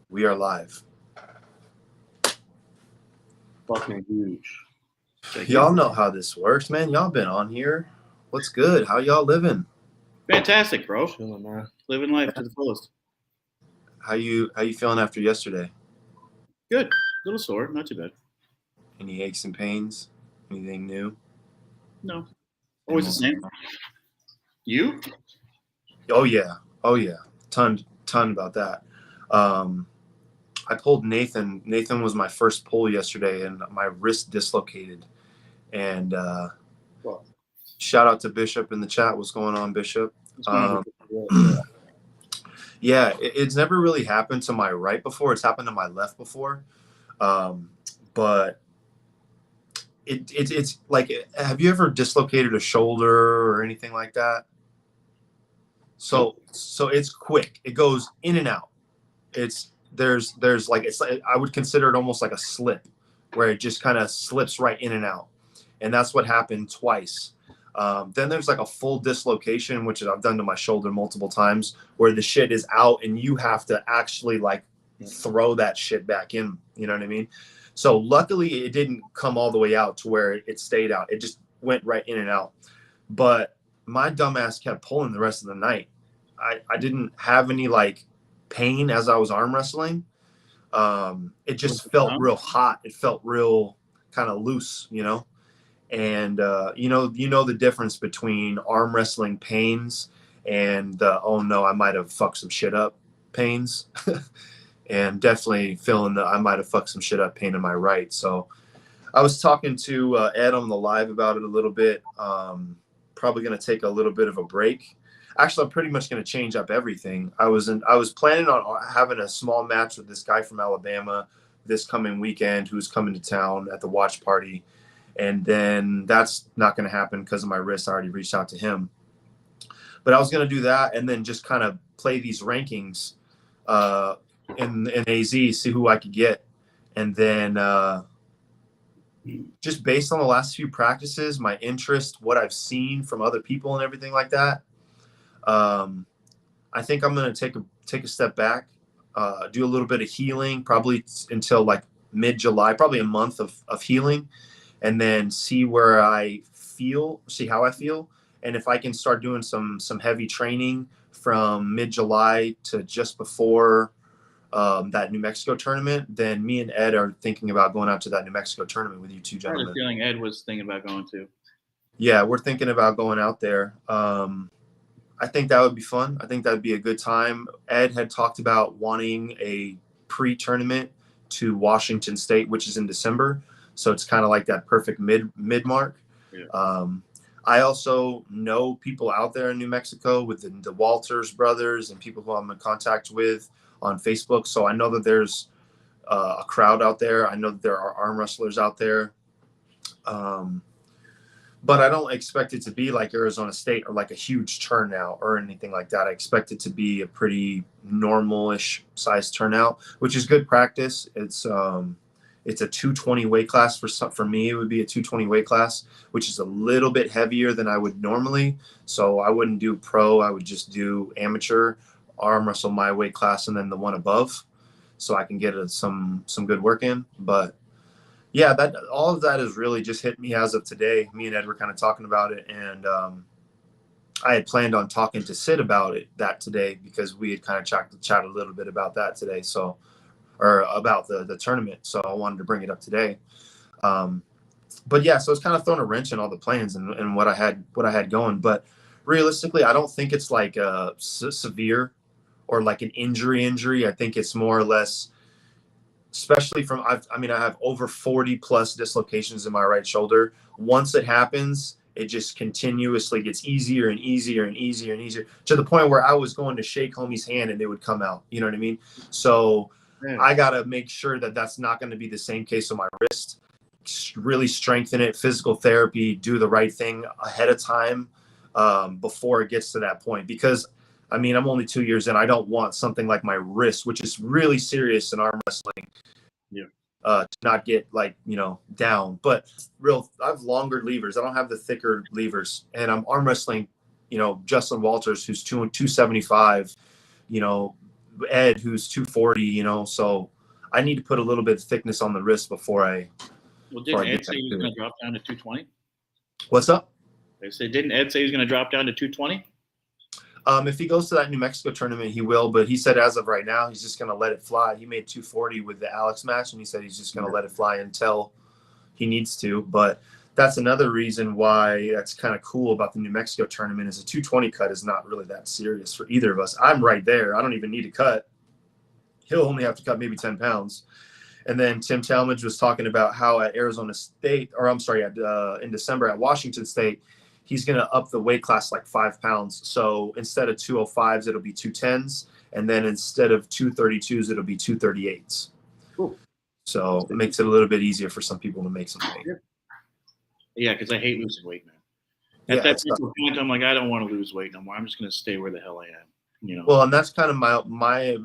We are live. Fucking huge. Y'all know how this works, man. Y'all been on here. What's good? How y'all living? Fantastic, bro. Chilling, man. Living life to the fullest. How you feeling after yesterday? Good. A little sore, not too bad. Any aches and pains? Anything new? No. Always the same. You? Oh yeah. Ton about that. I pulled Nathan. Nathan was my first pull yesterday, and my wrist dislocated. And shout out to Bishop in the chat. What's going on, Bishop? Yeah, it's never really happened to my right before. It's happened to my left before. But it's like, have you ever dislocated a shoulder or anything like that? So it's quick. It goes in and out. There's like, it's like, I would consider it almost like a slip where it just kind of slips right in and out. And that's what happened twice. Then there's like a full dislocation, which I've done to my shoulder multiple times, where the shit is out and you have to actually like throw that shit back in. You know what I mean? So luckily it didn't come all the way out to where it stayed out. It just went right in and out. But my dumbass kept pulling the rest of the night. I didn't have any like pain as I was arm wrestling. It just felt real hot. It felt real kind of loose, you know? And you know the difference between arm wrestling pains and the oh no, I might have fucked some shit up pains. And definitely feeling that I might have fucked some shit up pain in my right. So I was talking to Ed on the live about it a little bit. Probably going to take a little bit of a break. Actually, I'm pretty much going to change up everything. I was planning on having a small match with this guy from Alabama this coming weekend who's coming to town at the watch party. And then that's not going to happen because of my wrist. I already reached out to him. But I was going to do that and then just kind of play these rankings in AZ, see who I could get. And then just based on the last few practices, my interest, what I've seen from other people and everything like that, I think I'm going to take a step back, do a little bit of healing, probably until like mid-July, probably a month of healing, and then see where I feel, see how I feel. And if I can start doing some heavy training from mid-July to just before that New Mexico tournament, then me and Ed are thinking about going out to that New Mexico tournament with you two gentlemen. I had a feeling Ed was thinking about going to. Yeah, we're thinking about going out there. I think that would be fun. I think that would be a good time. Ed had talked about wanting a pre-tournament to Washington State, which is in December. So it's kind of like that perfect mid mark. Yeah. I also know people out there in New Mexico with the Walters brothers and people who I'm in contact with on Facebook. So I know that there's a crowd out there. I know that there are arm wrestlers out there. But I don't expect it to be like Arizona State or like a huge turnout or anything like that. I expect it to be a pretty normal-ish size turnout, which is good practice. It's a 220 weight class for me. It would be a 220 weight class, which is a little bit heavier than I would normally. So I wouldn't do pro. I would just do amateur, arm wrestle my weight class, and then the one above, so I can get some good work in. But yeah, that all of that has really just hit me as of today. Me and Ed were kind of talking about it, and I had planned on talking to Sid about that today because we had kind of chat a little bit about that today. So, or about the tournament. So I wanted to bring it up today. But yeah, so it's kind of thrown a wrench in all the plans and what I had going. But realistically, I don't think it's like severe or like an injury. I think it's more or less, especially from, I have over 40 plus dislocations in my right shoulder. Once it happens, it just continuously gets easier and easier and easier and easier to the point where I was going to shake homie's hand and it would come out. You know what I mean? So I got to make sure that that's not going to be the same case on my wrist. Really strengthen it, physical therapy, do the right thing ahead of time before it gets to that point. Because, I'm only 2 years in. I don't want something like my wrist, which is really serious in arm wrestling, to not get down. But I have longer levers. I don't have the thicker levers. And I'm arm wrestling, Justin Walters, who's 275, Ed, who's 240, you know, so I need to put a little bit of thickness on the wrist before I. Well, Before didn't I Ed get say back he was to going it. to drop down to 220? What's up? They said, didn't Ed say he was going to drop down to 220? If he goes to that New Mexico tournament, he will. But he said as of right now, he's just going to let it fly. He made 240 with the Alex match, and he said he's just going to let it fly until he needs to. But that's another reason why that's kind of cool about the New Mexico tournament is a 220 cut is not really that serious for either of us. I'm right there. I don't even need to cut. He'll only have to cut maybe 10 pounds. And then Tim Talmadge was talking about how at Arizona State, or I'm sorry, in December at Washington State, he's going to up the weight class like 5 pounds. So instead of 205s, it'll be 210s. And then instead of 232s, it'll be 238s. Cool. So it makes it a little bit easier for some people to make some weight. Yeah, because I hate losing weight, man. Yeah, At that it's tough. point, I'm like, I don't want to lose weight no more. I'm just going to stay where the hell I am. You know. Well, and that's kind of my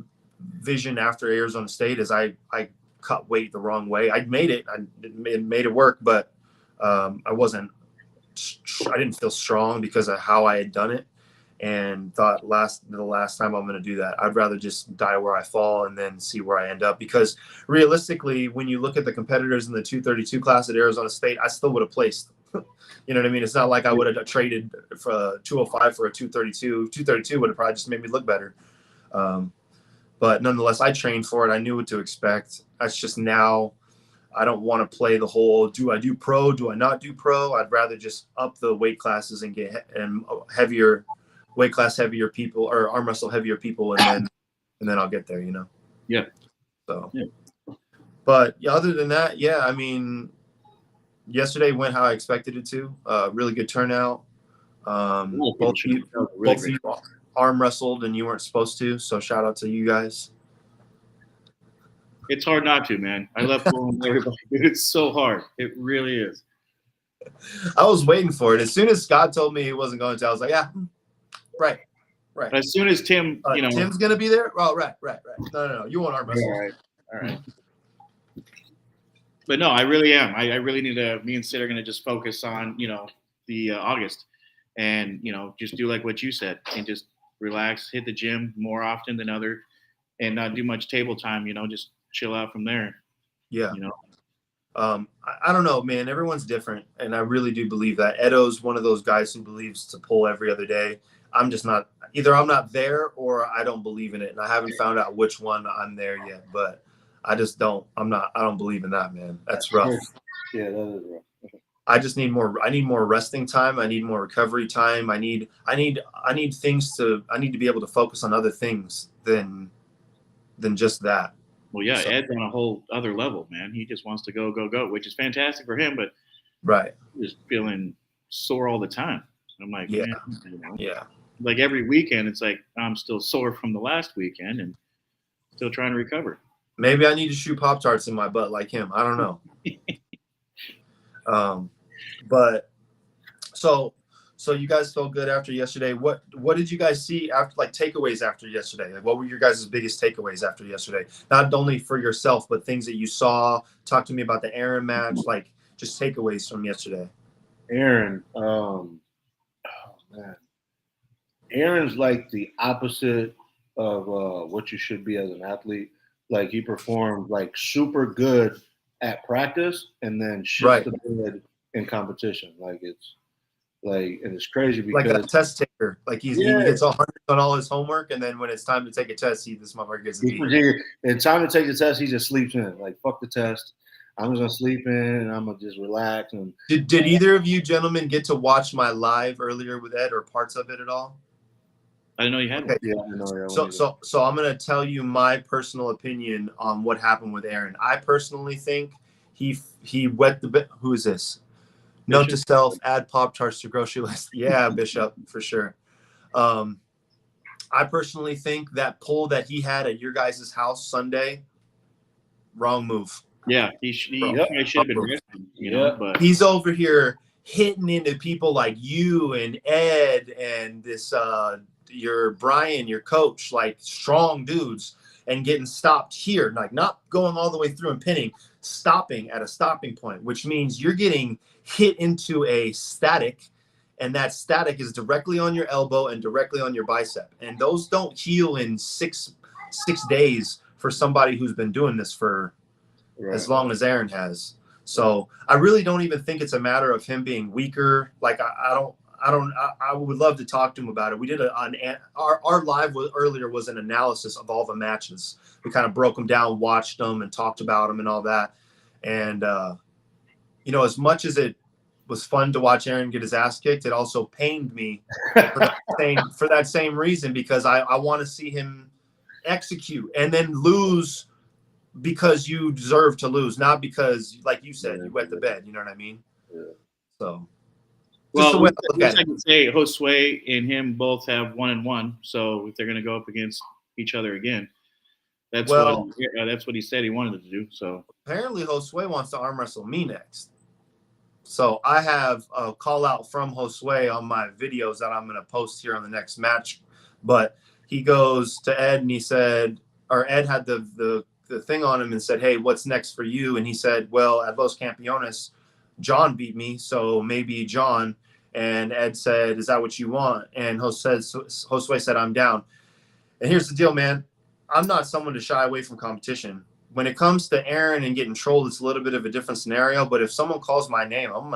vision after Arizona State is I cut weight the wrong way. I made it. I made it work, but I didn't feel strong because of how I had done it, and thought the last time I'm going to do that, I'd rather just die where I fall and then see where I end up. Because realistically, when you look at the competitors in the 232 class at Arizona State, I still would have placed. You know what I mean? It's not like I would have traded for 205 for a 232. 232 would have probably just made me look better. But nonetheless, I trained for it. I knew what to expect. That's just now I don't want to play the whole, do I do pro? Do I not do pro? I'd rather just up the weight classes and get heavier weight class, heavier people, or arm wrestle heavier people. And then I'll get there, you know? Yeah. So, yeah. But yeah, other than that, yeah, I mean, yesterday went how I expected it to. Really good turnout. Both of you arm wrestled and you weren't supposed to, so shout out to you guys. It's hard not to, man. I love fooling everybody. It's so hard. It really is. I was waiting for it. As soon as Scott told me he wasn't going to, I was like, yeah, right. As soon as Tim, Tim's gonna be there. Oh, right. No. You want arm wrestle? All right. But no, I really am. I really need to. Me and Sid are gonna just focus on the August, and just do like what you said, and just relax, hit the gym more often than other, and not do much table time. Just chill out from there. Yeah. I don't know, man. Everyone's different, and I really do believe that. Edo's one of those guys who believes to pull every other day. I'm just not. Either I'm not there, or I don't believe in it, and I haven't found out which one I'm there yet. But I just don't. I don't believe in that, man. That's rough. Yeah, that is rough. I just need more. I need more resting time. I need more recovery time. I need things to. I need to be able to focus on other things than just that. Well, yeah, so, Ed's on a whole other level, man. He just wants to go, which is fantastic for him. But right, just feeling sore all the time. I'm like, yeah, man, yeah. Like every weekend, it's like I'm still sore from the last weekend and still trying to recover. Maybe I need to shoot Pop-Tarts in my butt like him. I don't know. But so you guys felt good after yesterday. What did you guys see after, like, takeaways after yesterday? Like, what were your guys' biggest takeaways after yesterday? Not only for yourself, but things that you saw. Talk to me about the Aaron match, like just takeaways from yesterday. Aaron, man. Aaron's like the opposite of what you should be as an athlete. Like, he performed like super good at practice and then shit the bed in competition. And it's crazy because like a test taker. Like he gets 100 on all his homework, and then when it's time to take a test, this motherfucker gets a D. It's time to take the test, he just sleeps in. Like, fuck the test. I'm just gonna sleep in and I'm gonna just relax. And did either of you gentlemen get to watch my live earlier with Ed or parts of it at all? I didn't know you had one. Yeah, I know. So I'm gonna tell you my personal opinion on what happened with Aaron. I personally think he wet the bit. Who is this? Bishop? Note to self: add Pop-Tarts to grocery list. Yeah, Bishop, for sure. I personally think that pull that he had at your guys' house Sunday, wrong move. Yeah, he should have been resting, but he's over here hitting into people like you and Ed and this your Brian, your coach, like strong dudes, and getting stopped here, like not going all the way through and pinning, stopping at a stopping point, which means you're getting hit into a static, and that static is directly on your elbow and directly on your bicep, and those don't heal in 6 6 days for somebody who's been doing this for as long as Aaron has. So I really don't even think it's a matter of him being weaker. Like I would love to talk to him about it. We did our live earlier was an analysis of all the matches. We kind of broke them down, watched them, and talked about them and all that. And as much as it was fun to watch Aaron get his ass kicked, it also pained me for that same reason, because I want to see him execute and then lose because you deserve to lose, not because, like you said, you wet the bed. You know what I mean? Yeah. So. Well, I can say Josue and him both have 1-1. So if they're going to go up against each other again, that's what he said he wanted to do. So apparently Josue wants to arm wrestle me next. So I have a call out from Josue on my videos that I'm going to post here on the next match. But he goes to Ed and he said, or Ed had the thing on him and said, "Hey, what's next for you?" And he said, "Well, at Los Campeones, John beat me, so maybe John." And Ed said, "Is that what you want?" And Josue said, "I'm down." And here's the deal, man. I'm not someone to shy away from competition. When it comes to Aaron and getting trolled, it's a little bit of a different scenario. But if someone calls my name, I'm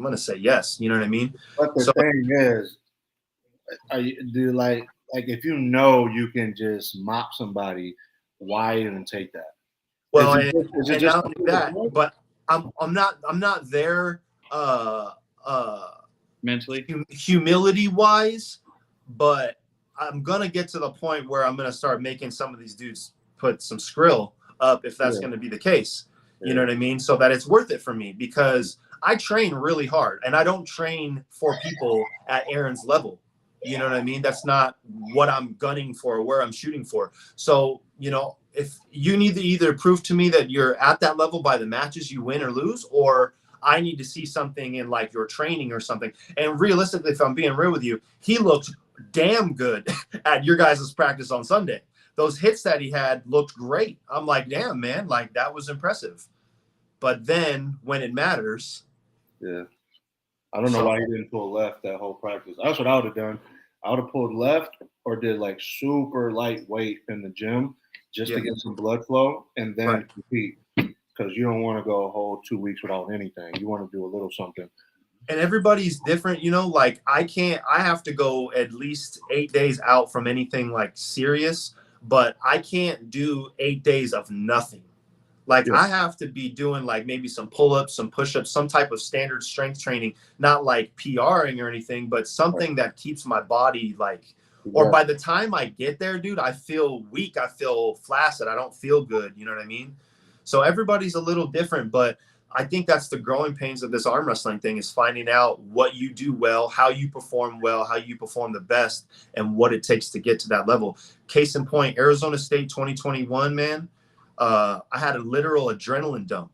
gonna say yes. You know what I mean? But the thing is, if you know you can just mop somebody, why even take that? Well, and not only that, but I'm not there mentally, humility wise, but I'm gonna get to the point where I'm gonna start making some of these dudes put some skrill up if that's gonna be the case. You know what I mean? So that it's worth it for me, because I train really hard and I don't train for people at Aaron's level. You know what I mean? That's not what I'm gunning for or where I'm shooting for. So, if you need to either prove to me that you're at that level by the matches you win or lose, or I need to see something in like your training or something. And realistically, if I'm being real with you, he looked damn good at your guys' practice on Sunday. Those hits that he had looked great. I'm like, damn, man, like that was impressive. But then when it matters. Yeah. I don't know why he didn't pull left that whole practice. That's what I would have done. I would have pulled left or did like super lightweight in the gym just to get some blood flow and then compete. Because you don't want to go a whole 2 weeks without anything. You want to do a little something. And everybody's different, like I have to go at least 8 days out from anything like serious, but I can't do 8 days of nothing. Like I have to be doing like maybe some pull-ups, some push-ups, some type of standard strength training, not like PRing or anything, but something that keeps my body like, or by the time I get there, dude, I feel weak. I feel flaccid. I don't feel good. You know what I mean? So everybody's a little different, but I think that's the growing pains of this arm wrestling thing, is finding out what you do well, how you perform the best, and what it takes to get to that level. Case in point, Arizona State 2021, man. I had a literal adrenaline dump.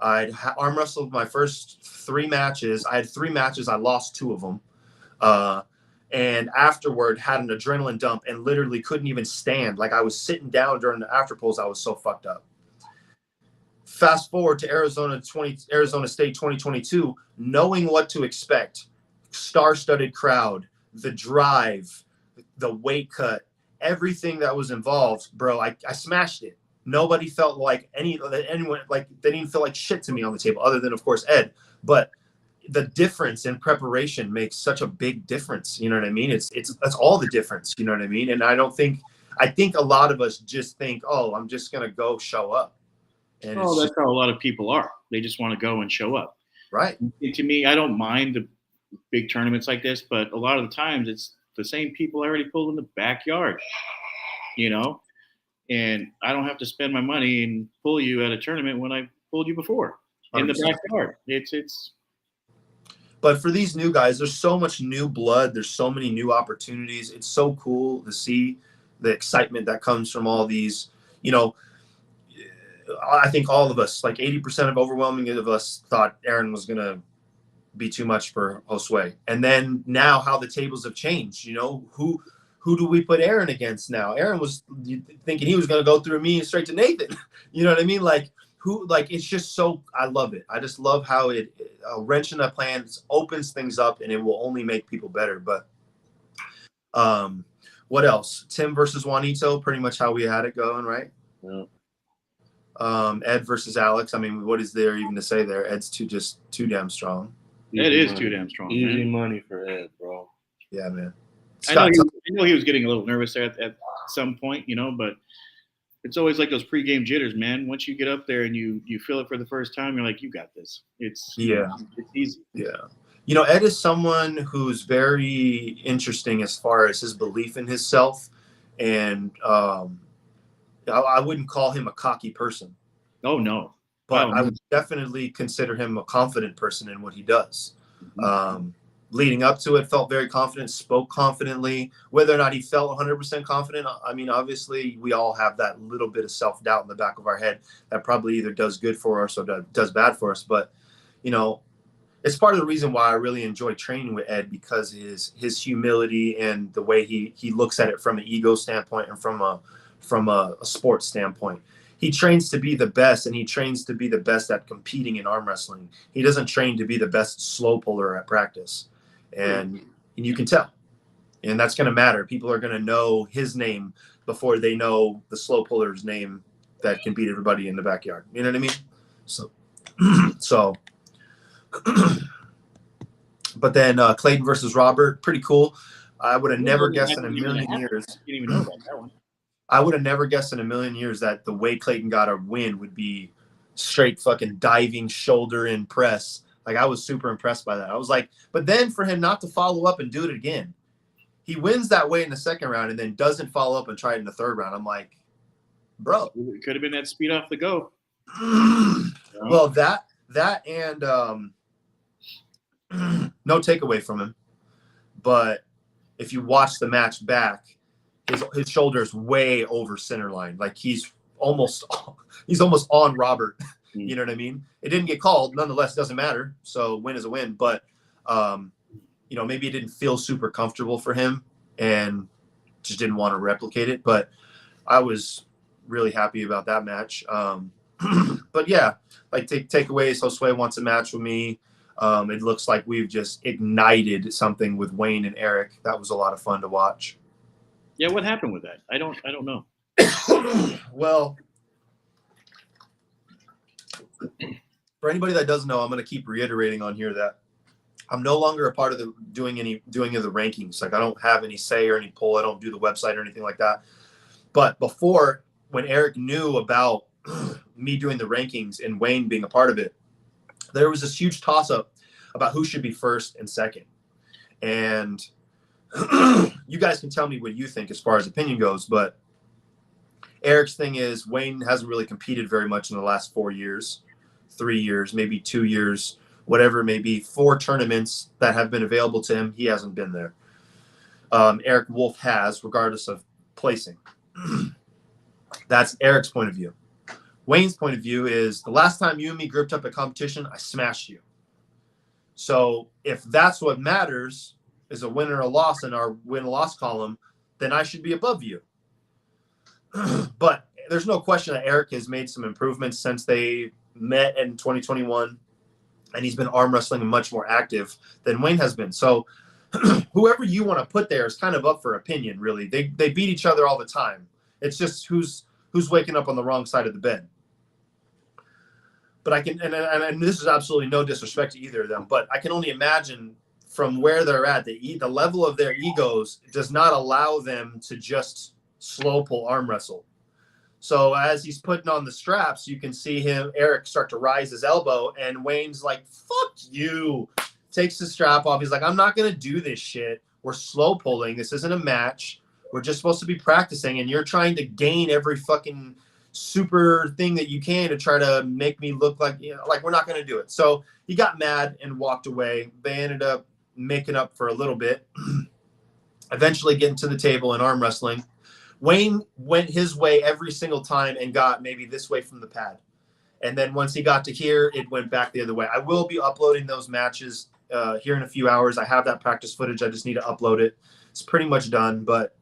I arm wrestled my first 3 matches. I had 3 matches. I lost 2 of them. And afterward had an adrenaline dump and literally couldn't even stand. Like I was sitting down during the after pulls. I was so fucked up. Fast forward to Arizona State 2022, knowing what to expect, star-studded crowd, the drive, the weight cut, everything that was involved, bro. I smashed it. Nobody felt like anyone, like they didn't feel like shit to me on the table, other than of course Ed. But the difference in preparation makes such a big difference. You know what I mean? It's all the difference. You know what I mean? And I think a lot of us just think, oh, I'm just gonna go show up. And that's how a lot of people are. They just want to go and show up. Right. To me, I don't mind the big tournaments like this, but a lot of the times it's the same people I already pulled in the backyard, and I don't have to spend my money and pull you at a tournament when I pulled you before in the backyard. It's. But for these new guys, there's so much new blood. There's so many new opportunities. It's so cool to see the excitement that comes from all these, I think all of us, like 80% of overwhelming of us, thought Aaron was going to be too much for Josue. And then now how the tables have changed, who do we put Aaron against now? Aaron was thinking he was going to go through me and straight to Nathan. You know what I mean? It's just so, I love it. I just love how it wrench in the plans opens things up, and it will only make people better. But What else? Tim versus Juanito, pretty much how we had it going, right? Yeah. Ed versus Alex. I mean, what is there even to say there? Ed's too damn strong. It is too damn strong. Easy man. money for Ed, bro. Yeah, man. I know he was getting a little nervous there at some point, but it's always like those pregame jitters, man. Once you get up there and you feel it for the first time, you're like, you got this. It's easy. Yeah. Ed is someone who's very interesting as far as his belief in himself, and I wouldn't call him a cocky person. Oh no. But I would definitely consider him a confident person in what he does. Leading up to it, felt very confident, spoke confidently. Whether or not he felt 100% confident, I mean, obviously, we all have that little bit of self-doubt in the back of our head that probably either does good for us or does bad for us. But, it's part of the reason why I really enjoy training with Ed, because his humility and the way he looks at it from an ego standpoint and from a sports standpoint. He trains to be the best, and he trains to be the best at competing in arm wrestling. He doesn't train to be the best slow puller at practice. And you can tell. And that's going to matter. People are going to know his name before they know the slow puller's name that can beat everybody in the backyard. You know what I mean? So but then Clayton versus Robert, pretty cool. I would have never guessed in a million years. You didn't even know about that one. I would have never guessed in a million years that the way Clayton got a win would be straight fucking diving shoulder in press. Like, I was super impressed by that. I was like, but then for him not to follow up and do it again, he wins that way in the second round and then doesn't follow up and try it in the third round. I'm like, bro. It could have been that speed off the go. Well, that and no takeaway from him. But if you watch the match back, his shoulder's way over center line. Like, he's almost on Robert. You know what I mean? It didn't get called. Nonetheless, doesn't matter. So win is a win. But, maybe it didn't feel super comfortable for him and just didn't want to replicate it. But I was really happy about that match. But, yeah, like takeaways, Josue wants a match with me. It looks like we've just ignited something with Wayne and Eric. That was a lot of fun to watch. Yeah, what happened with that? I don't know. Well, for anybody that doesn't know, I'm going to keep reiterating on here that I'm no longer a part of the doing of the rankings. Like, I don't have any say or any pull. I don't do the website or anything like that. But before, when Eric knew about me doing the rankings and Wayne being a part of it, there was this huge toss-up about who should be first and second. And you guys can tell me what you think as far as opinion goes, but Eric's thing is Wayne hasn't really competed very much in the last 4 years, 3 years, maybe 2 years, whatever it may be. 4 tournaments that have been available to him, he hasn't been there. Eric Wolf has, regardless of placing. That's Eric's point of view. Wayne's point of view is the last time you and me grouped up at competition, I smashed you. So if that's what matters is a win or a loss in our win-loss column, then I should be above you. But there's no question that Eric has made some improvements since they met in 2021, and he's been arm wrestling and much more active than Wayne has been. So whoever you want to put there is kind of up for opinion, really. They beat each other all the time. It's just who's waking up on the wrong side of the bed. But I can, and this is absolutely no disrespect to either of them, but I can only imagine from where they're at, the level of their egos does not allow them to just slow pull arm wrestle. So as he's putting on the straps, you can see Eric start to rise his elbow, and Wayne's like, fuck you. Takes the strap off. He's like, I'm not going to do this shit. We're slow pulling. This isn't a match. We're just supposed to be practicing, and you're trying to gain every fucking super thing that you can to try to make me look like, like we're not going to do it. So he got mad and walked away. They ended up making up for a little bit, eventually getting to the table in arm wrestling. Wayne went his way every single time and got maybe this way from the pad. And then once he got to here, it went back the other way. I will be uploading those matches here in a few hours. I have that practice footage. I just need to upload it. It's pretty much done, but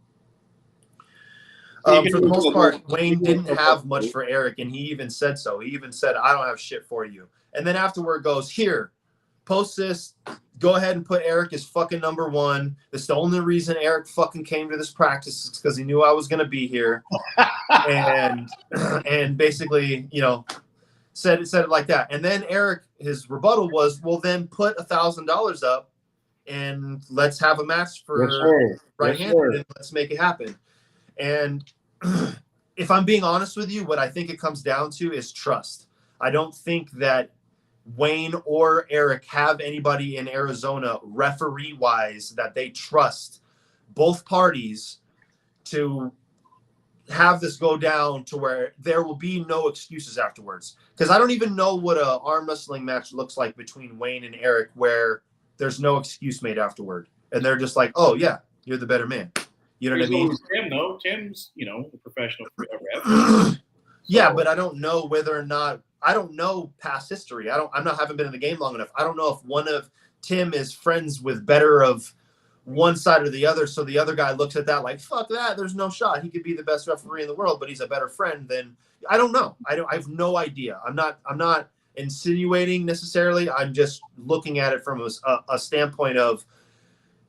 for the most part, Wayne didn't have much for Eric, and he even said so. He even said, I don't have shit for you. And then afterward goes, here, post this. Go ahead and put Eric as fucking number one. That's the only reason Eric fucking came to this practice is because he knew I was going to be here. and basically, you know, said it like that. And then Eric, his rebuttal was, well, then put $1,000 up and let's have a match for right-handed and let's make it happen. And if I'm being honest with you, what I think it comes down to is trust. I don't think that Wayne or Eric have anybody in Arizona referee-wise that they trust both parties to have this go down to where there will be no excuses afterwards. Because I don't even know what a arm wrestling match looks like between Wayne and Eric where there's no excuse made afterward. And they're just like, oh, yeah, you're the better man. You know what I mean? Tim, though. Tim's, you know, a professional ref. Yeah, but I don't know whether or not – I don't know past history. Haven't been in the game long enough. I don't know if one of Tim is friends with better of one side or the other. So the other guy looks at that like, fuck that. There's no shot. He could be the best referee in the world, but he's a better friend than – I don't know. I have no idea. I'm not insinuating necessarily. I'm just looking at it from a standpoint of –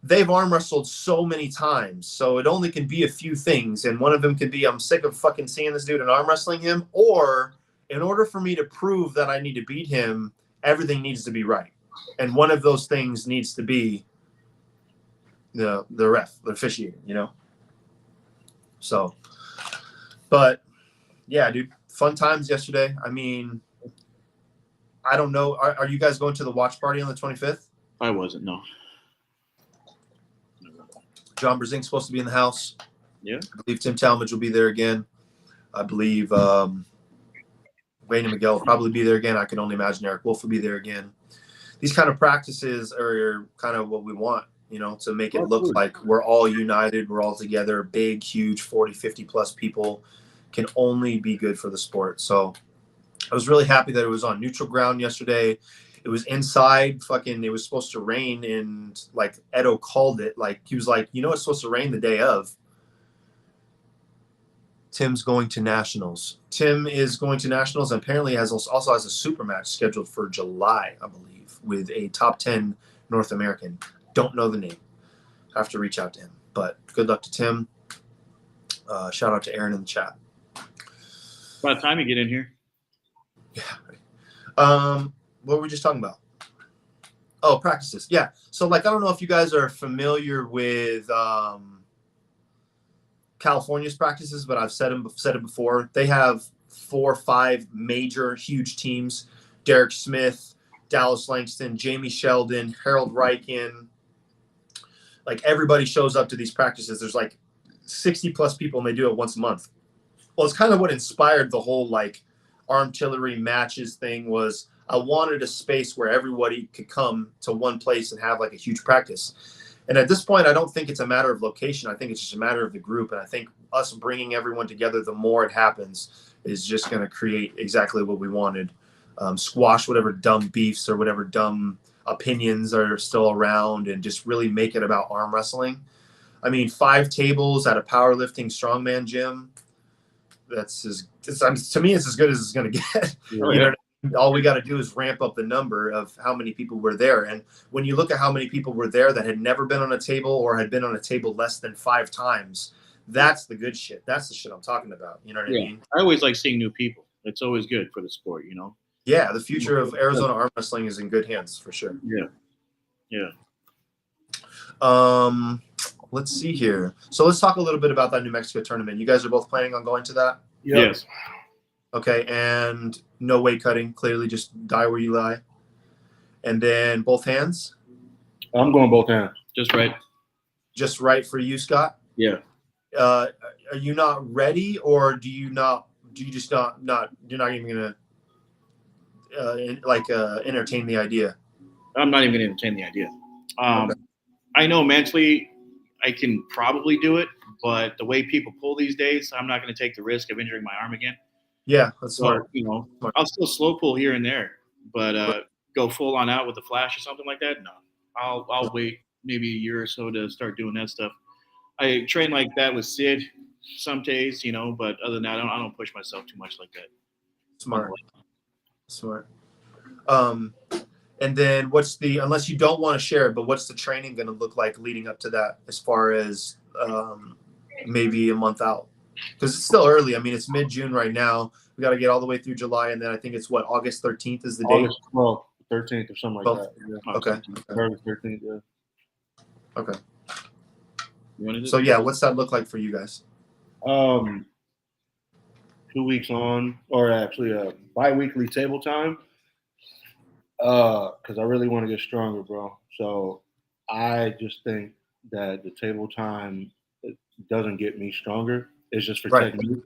they've arm wrestled so many times, so it only can be a few things. And one of them could be, I'm sick of fucking seeing this dude and arm wrestling him. Or in order for me to prove that I need to beat him, everything needs to be right. And one of those things needs to be the ref, the officiating, you know? So, but yeah, dude, fun times yesterday. I mean, I don't know. Are you guys going to the watch party on the 25th? I wasn't, no. John Brzezink's supposed to be in the house. Yeah. I believe Tim Talmadge will be there again. I believe Wayne and Miguel will probably be there again. I can only imagine Eric Wolf will be there again. These kind of practices are kind of what we want, you know, to make it look like we're all united, we're all together. Big, huge, 40, 50-plus people can only be good for the sport. So I was really happy that it was on neutral ground yesterday. It was inside, it was supposed to rain, and like Edo called it. Like he was like, you know, it's supposed to rain the day of. Tim's going to nationals. Tim is going to nationals, and apparently also has a super match scheduled for July, I believe, with a top 10 North American. Don't know the name. Have to reach out to him. But good luck to Tim. Shout out to Aaron in the chat. About time you get in here. Yeah. What were we just talking about? Oh, practices. Yeah. So, like, I don't know if you guys are familiar with California's practices, but I've said it before. They have 4 or 5 major, huge teams. Derek Smith, Dallas Langston, Jamie Sheldon, Harold Reichen. Like, everybody shows up to these practices. There's, like, 60-plus people, and they do it once a month. Well, it's kind of what inspired the whole, like, artillery matches thing was I wanted a space where everybody could come to one place and have like a huge practice. And at this point, I don't think it's a matter of location. I think it's just a matter of the group. And I think us bringing everyone together, the more it happens, is just going to create exactly what we wanted. Squash whatever dumb beefs or whatever dumb opinions are still around and just really make it about arm wrestling. I mean, 5 tables at a powerlifting strongman gym. To me, it's as good as it's going to get. Yeah. You know, all we got to do is ramp up the number of how many people were there. And when you look at how many people were there that had never been on a table or had been on a table less than 5 times, that's the good shit. That's the shit I'm talking about. You know what I mean? I always like seeing new people. It's always good for the sport, you know? Yeah, the future of Arizona arm wrestling is in good hands for sure. Yeah. Let's see here. So let's talk a little bit about that New Mexico tournament. You guys are both planning on going to that? Yep. Yes. Okay, and no weight cutting. Clearly, just die where you lie. And then both hands. I'm going both hands. Just right. Just right for you, Scott. Yeah. Are you not ready, or do you not? Do you just not? You're not even gonna entertain the idea. I'm not even gonna entertain the idea. Okay. I know mentally I can probably do it, but the way people pull these days, I'm not going to take the risk of injuring my arm again. Yeah, that's smart. So, you know, I'll still slow pull here and there, but go full on out with a flash or something like that. No, I'll wait maybe a year or so to start doing that stuff. I train like that with Sid some days, you know, but other than that, I don't push myself too much like that. Smart. And then unless you don't want to share it, but what's the training going to look like leading up to that as far as maybe a month out? Because it's still early. I mean, it's mid-June right now. We got to get all the way through July. And then I think it's August 13th is the date? August 12th, 13th or something like that. Yeah. Okay. 13th, yeah. Okay. So, yeah, what's that look like for you guys? 2 weeks on, or actually a bi-weekly table time. Because I really want to get stronger, bro. So I just think that the table time doesn't get me stronger. It's just for technique.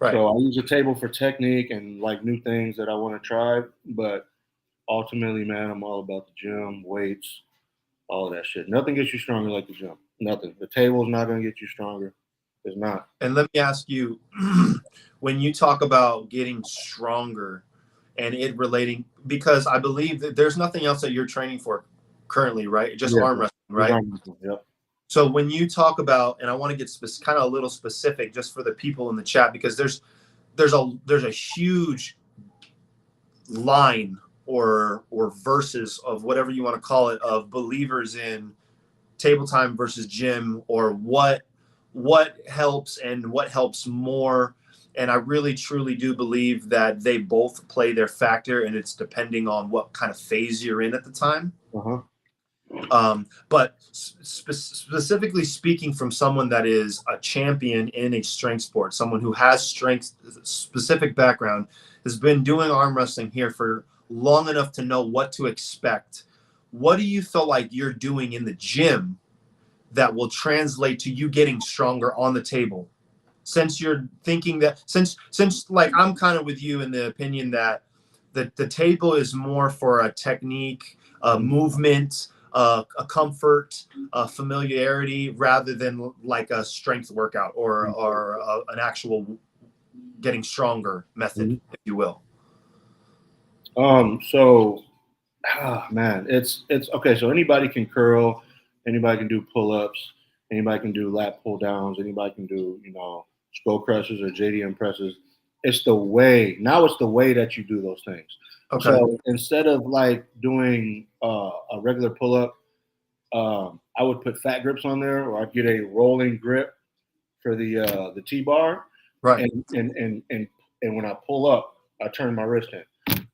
Right. So I use a table for technique and like new things that I want to try. But ultimately, man, I'm all about the gym, weights, all of that shit. Nothing gets you stronger like the gym. Nothing. The table is not going to get you stronger. It's not. And let me ask you, when you talk about getting stronger and it relating, because I believe that there's nothing else that you're training for currently, right? Just arm wrestling, right? Yep. So when you talk about, and I want to get kind of a little specific just for the people in the chat, because there's a huge line or verses of whatever you want to call it of believers in table time versus gym, or what helps and what helps more. And I really truly do believe that they both play their factor, and it's depending on what kind of phase you're in at the time. But specifically speaking from someone that is a champion in a strength sport, someone who has strength specific background, has been doing arm wrestling here for long enough to know what to expect. What do you feel like you're doing in the gym that will translate to you getting stronger on the table? Since you're thinking that, since like I'm kind of with you in the opinion that the table is more for a technique, a movement, a comfort, a familiarity, rather than like a strength workout or an actual getting stronger method, if you will. So, man, it's okay. So anybody can curl, anybody can do pull-ups, anybody can do lat pull downs, anybody can do, skull crushes or JDM presses. It's the way that you do those things. Okay. So instead of like doing a regular pull-up, I would put fat grips on there, or I'd get a rolling grip for the T-bar. Right. And when I pull up, I turn my wrist in.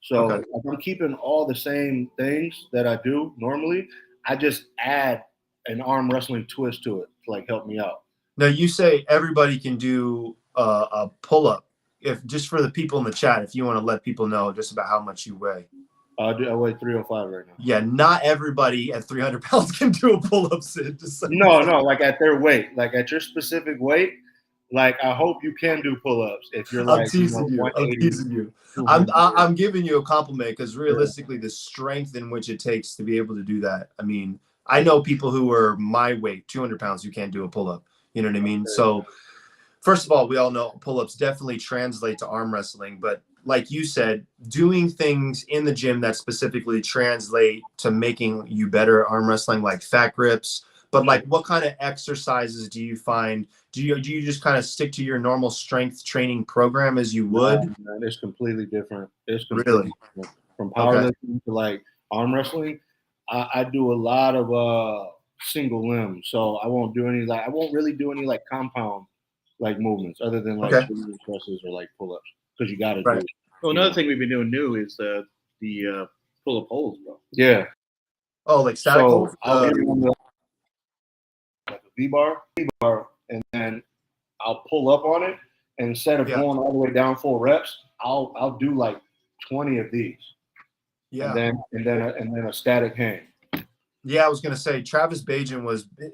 So if I'm keeping all the same things that I do normally, I just add an arm wrestling twist to it to like help me out. Now you say everybody can do a pull-up. If just for the people in the chat, if you want to let people know just about how much you weigh. I weigh 305 right now. Yeah, not everybody at 300 pounds can do a pull-up, Sid. No, like at their weight, like at your specific weight. Like, I hope you can do pull-ups if you're like, I'm teasing you. I'm giving you a compliment, because realistically, the strength in which it takes to be able to do that. I mean, I know people who are my weight, 200 pounds, who can't do a pull-up. You know what I mean? So first of all, we all know pull-ups definitely translate to arm wrestling. But like you said, doing things in the gym that specifically translate to making you better at arm wrestling, like fat grips. But like, what kind of exercises do you find? Do you just kind of stick to your normal strength training program as you would? No, it's completely different. It's completely different. From powerlifting to like arm wrestling, I do a lot of single limb. So I won't really do any like compound like movements other than like presses or like pull-ups, because you got to do it. Well, another thing we've been doing new is the pull-up holds, bro. Yeah. Oh, like static holds? I'll get on like a V-bar, and then I'll pull up on it, and instead of going all the way down full reps, I'll do like 20 of these. Yeah. And then a static hang. Yeah, I was gonna say Travis Bajan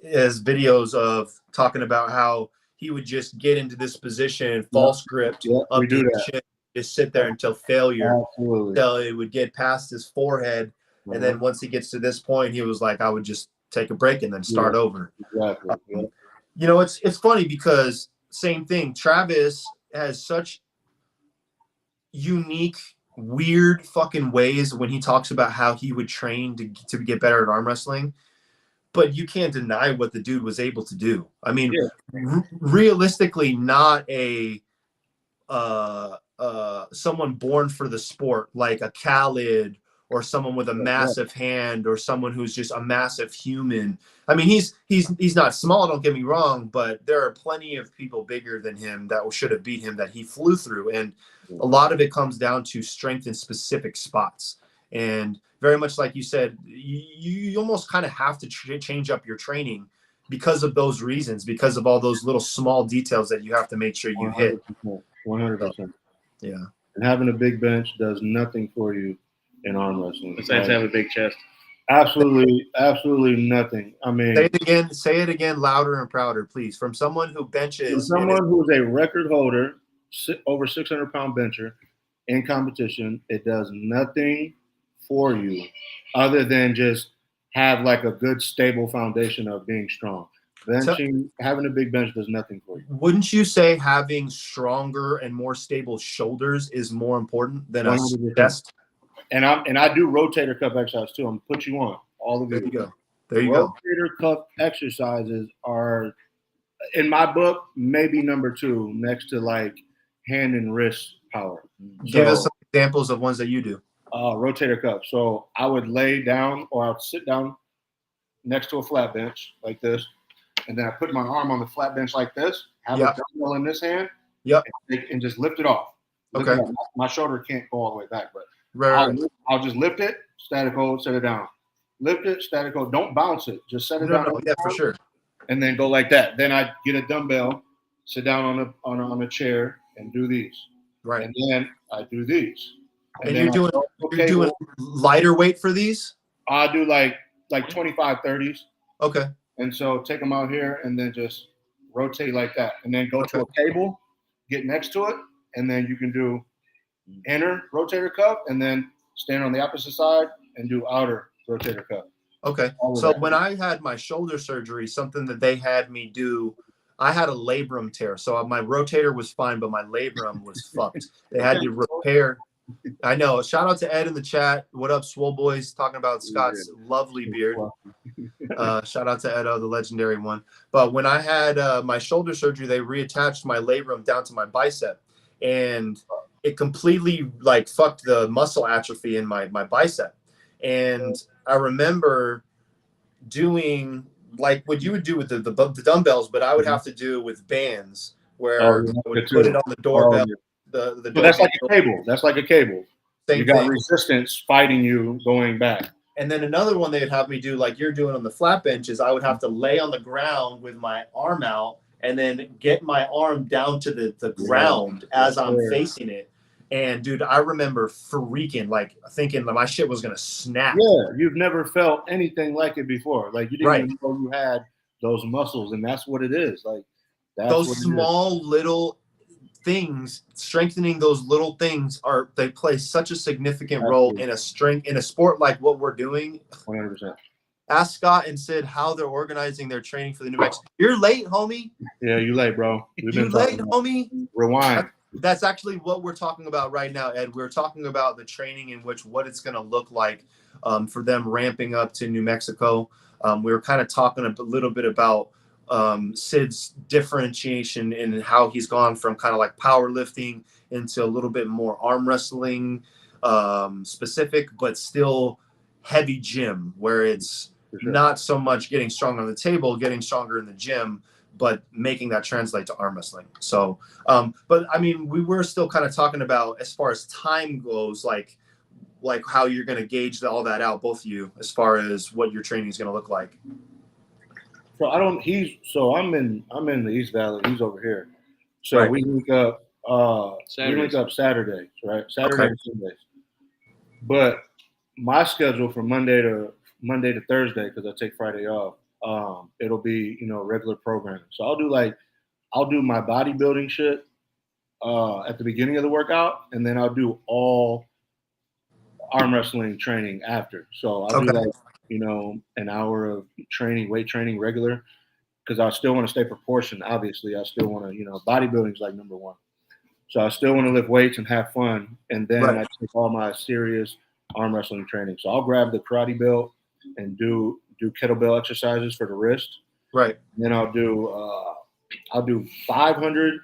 has videos of talking about how he would just get into this position, false gripped, up to the chin, just sit there until failure. Absolutely. Until it would get past his forehead. And then once he gets to this point, he was like, I would just take a break and then start over. Exactly. It's funny because same thing. Travis has such unique, weird fucking ways when he talks about how he would train to get better at arm wrestling. But you can't deny what the dude was able to do. I mean, realistically, not a someone born for the sport like a Khaled or someone with a massive hand, or someone who's just a massive human. I mean, he's not small, don't get me wrong, but there are plenty of people bigger than him that should have beat him that he flew through. And a lot of it comes down to strength in specific spots. And very much like you said, you almost kind of have to change up your training because of those reasons, because of all those little small details that you have to make sure you 100%, hit. 100%. Yeah. And having a big bench does nothing for you in arm wrestling. Besides have a big chest. Absolutely nothing. I mean, say it again louder and prouder, please. From someone who benches. Someone who's a record holder, over 600-pound bencher in competition, it does nothing for you other than just have like a good stable foundation of being strong. Benching, having a big bench does nothing for you. Wouldn't you say having stronger and more stable shoulders is more important than a chest? And I do rotator cuff exercises too. I'm gonna put you on all of you. There you go. There you go. Rotator cuff exercises are, in my book, maybe number 2 next to like hand and wrist power. Give us some examples of ones that you do. Rotator cuff. So I would lay down or I would sit down next to a flat bench like this, and then I put my arm on the flat bench like this, have a dumbbell in this hand, and just lift it off. Okay. My shoulder can't go all the way back, but right. I'll just lift it, static hold, set it down. Lift it, static hold. Don't bounce it. Just set it down. Yeah, for sure. And then go like that. Then I get a dumbbell, sit down on a chair, and do these. Right. And then I do these. And you're doing lighter weight for these? I do like 25, 30s. Okay. And so take them out here and then just rotate like that. And then go to a table, get next to it, and then you can do inner rotator cuff and then stand on the opposite side and do outer rotator cuff. Okay. So when I had my shoulder surgery, something that they had me do, I had a labrum tear. So my rotator was fine, but my labrum was fucked. They had to repair. I know. Shout out to Ed in the chat. What up, Wildboyz? Talking about Scott's lovely beard. Shout out to Ed, the legendary one. But when I had my shoulder surgery, they reattached my labrum down to my bicep, and it completely like fucked the muscle atrophy in my bicep. And I remember doing like what you would do with the dumbbells, but I would have to do with bands where I would put it on the doorbell. The that's like a cable. That's like a cable. Same you got thing. Resistance fighting you going back. And then another one they'd have me do, like you're doing on the flat bench, is I would have to lay on the ground with my arm out and then get my arm down to the ground as I'm facing it. And dude, I remember freaking, like thinking that my shit was gonna snap. Yeah, you've never felt anything like it before. Like you didn't even know you had those muscles, and that's what it is. Like those small little things, strengthening those little things they play such a significant role in a sport like what we're doing. 100%. Ask Scott and Sid how they're organizing their training for the New Mexico. You're late, homie. Yeah, you late, bro. You're late, homie. Rewind. That's actually what we're talking about right now, Ed. We're talking about the training in what it's going to look like for them ramping up to New Mexico. We were kind of talking a little bit about Sid's differentiation in how he's gone from kind of like powerlifting into a little bit more arm wrestling specific, but still heavy gym, where it's not so much getting strong on the table, getting stronger in the gym, but making that translate to arm wrestling. So, but I mean, we were still kind of talking about, as far as time goes, like how you're going to gauge all that out, both of you, as far as what your training is going to look like. So I'm in the East Valley. He's over here. So we link up. We link up Saturdays, right? Saturday and Sundays. But my schedule from Monday to Thursday, because I take Friday off, it'll be regular programming. So I'll do my bodybuilding shit at the beginning of the workout, and then I'll do all arm wrestling training after. So I'll do an hour of training, weight training regular, because I still want to stay proportioned. Obviously, I still want to, bodybuilding is like number one. So I still want to lift weights and have fun. And then I take all my serious arm wrestling training. So I'll grab the karate belt and do kettlebell exercises for the wrist. Right. And then I'll do 500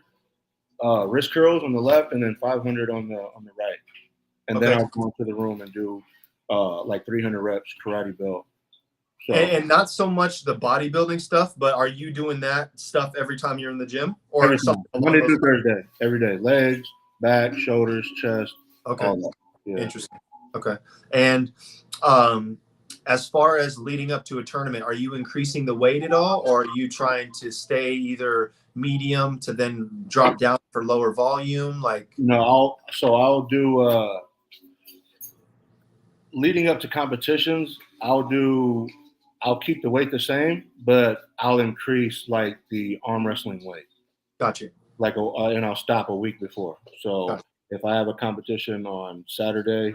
wrist curls on the left and then 500 on the right. And then I'll go into the room and do like 300 reps karate belt. So, and not so much the bodybuilding stuff, but are you doing that stuff every time you're in the gym, or every time, something along Monday those through lines? Thursday, every day, legs, back, shoulders, chest, Okay, all that. Yeah. interesting. Okay, and as far as leading up to a tournament, are you increasing the weight at all, or are you trying to stay either medium to then drop down for lower volume? Like, No, I'll do leading up to competitions. I'll keep the weight the same, but I'll increase like the arm wrestling weight. gotcha, And I'll stop a week before. So gotcha. if I have a competition on Saturday,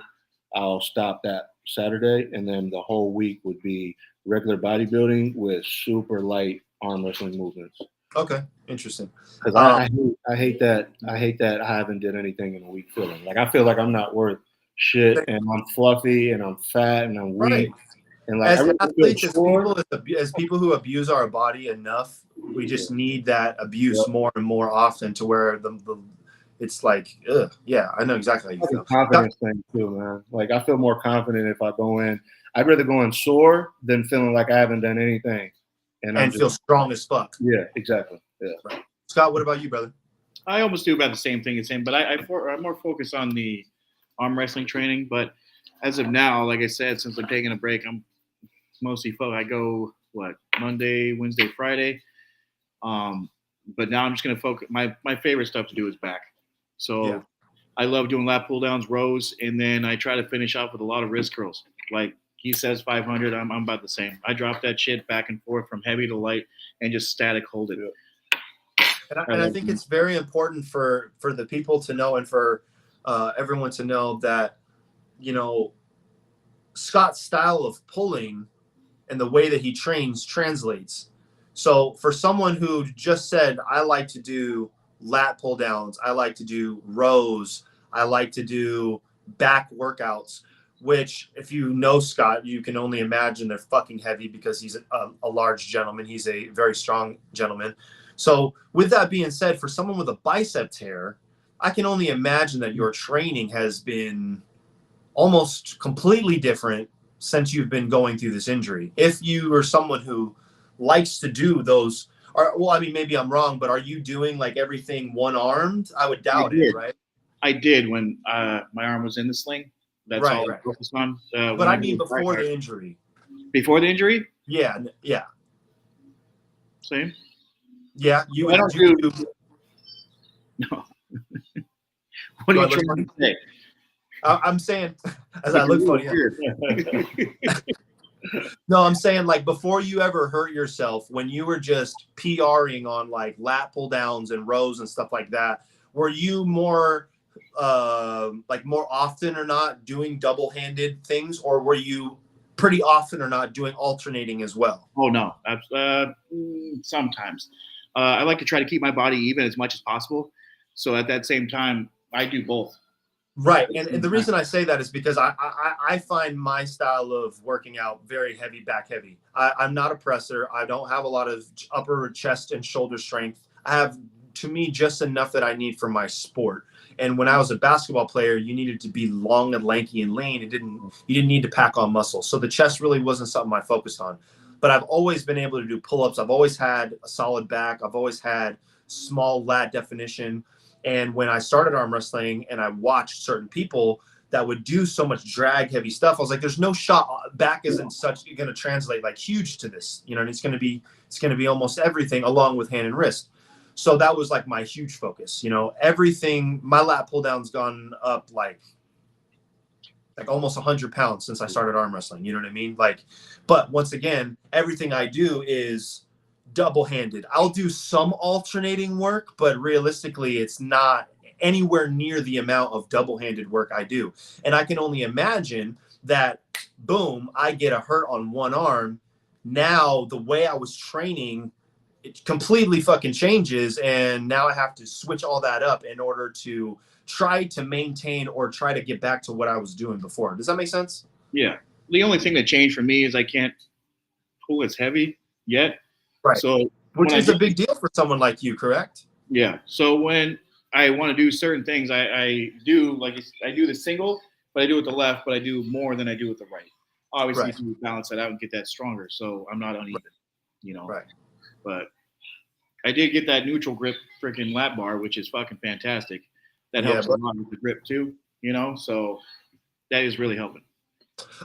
I'll stop that Saturday, and then the whole week would be regular bodybuilding with super light arm wrestling movements. Okay, interesting. Because I hate that I haven't did anything in a week feeling. Like I feel like I'm not worth shit, and I'm fluffy, and I'm fat, and I'm weak, Right. and like As I really athletes, feel as sore. people who abuse our body enough, we just need that abuse more and more often to where the it's like, ugh, yeah, I know exactly how you It's feel. a confidence thing too, man. Like I feel more confident if I go in. I'd rather go in sore than feeling like I haven't done anything, and I'm And just feel strong as fuck. yeah, exactly. Yeah. Right. Scott, what about you, brother? I almost do about the same thing as him, but I'm more focused on the arm wrestling training. But as of now, like I said, since I'm taking a break, I'm mostly I go Monday, Wednesday, Friday. But now I'm just gonna focus. My favorite stuff to do is back. So Yeah. I love doing lat pull downs, rows, and then I try to finish off with a lot of wrist curls. Like he says 500, I'm about the same. I drop that shit back and forth from heavy to light and just static hold it. And I think it's very important for the people to know, and for everyone to know that, you know, Scott's style of pulling and the way that he trains translates. So for someone who just said, I like to do lat pull downs, I like to do rows, I like to do back workouts, which if you know Scott, you can only imagine they're fucking heavy because he's a large gentleman. He's a very strong gentleman. So with that being said, for someone with a bicep tear, I can only imagine that your training has been almost completely different since you've been going through this injury. If you are someone who likes to do those, or well, I mean, maybe I'm wrong, but are you doing like everything one-armed? I would doubt it, right? I did when my arm was in the sling. That's all I focused on. But I mean before the injury. Before the injury? Yeah. Same. Yeah, you would do. No. What are you trying to say? I'm saying, as I look funny. No, I'm saying like before you ever hurt yourself, when you were just PRing on like lat pull downs and rows and stuff like that, were you more more often or not doing double-handed things, or were you pretty often or not doing alternating as well? Oh no, sometimes. I like to try to keep my body even as much as possible. So at that same time, I do both. Right. And the reason I say that is because I find my style of working out very heavy, back heavy. I'm not a presser. I don't have a lot of upper chest and shoulder strength. I have, to me, just enough that I need for my sport. And when I was a basketball player, you needed to be long and lanky and lean. You didn't need to pack on muscle. So the chest really wasn't something I focused on. But I've always been able to do pull-ups. I've always had a solid back. I've always had small lat definition. And when I started arm wrestling and I watched certain people that would do so much drag heavy stuff, I was like, there's no shot. Back isn't going to translate like huge to this, you know, and it's going to be almost everything along with hand and wrist. So that was like my huge focus, you know, everything. My lat pull down's gone up like almost 100 pounds since I started arm wrestling. You know what I mean? Like, but once again, everything I do is double-handed. I'll do some alternating work, but realistically, it's not anywhere near the amount of double-handed work I do. And I can only imagine that, boom, I get a hurt on one arm. Now, the way I was training, it completely fucking changes. And now I have to switch all that up in order to try to maintain or try to get back to what I was doing before. Does that make sense? Yeah. The only thing that changed for me is I can't pull as heavy yet. Right. So, which is a big deal for someone like you, correct? Yeah. So when I want to do certain things, I do the single, but I do with the left, but I do more than I do with the right. Obviously, Right. to balance that out and get that stronger, so I'm not uneven, Right. But I did get that neutral grip freaking lat bar, which is fucking fantastic. That helps a but lot with the grip too, so that is really helping.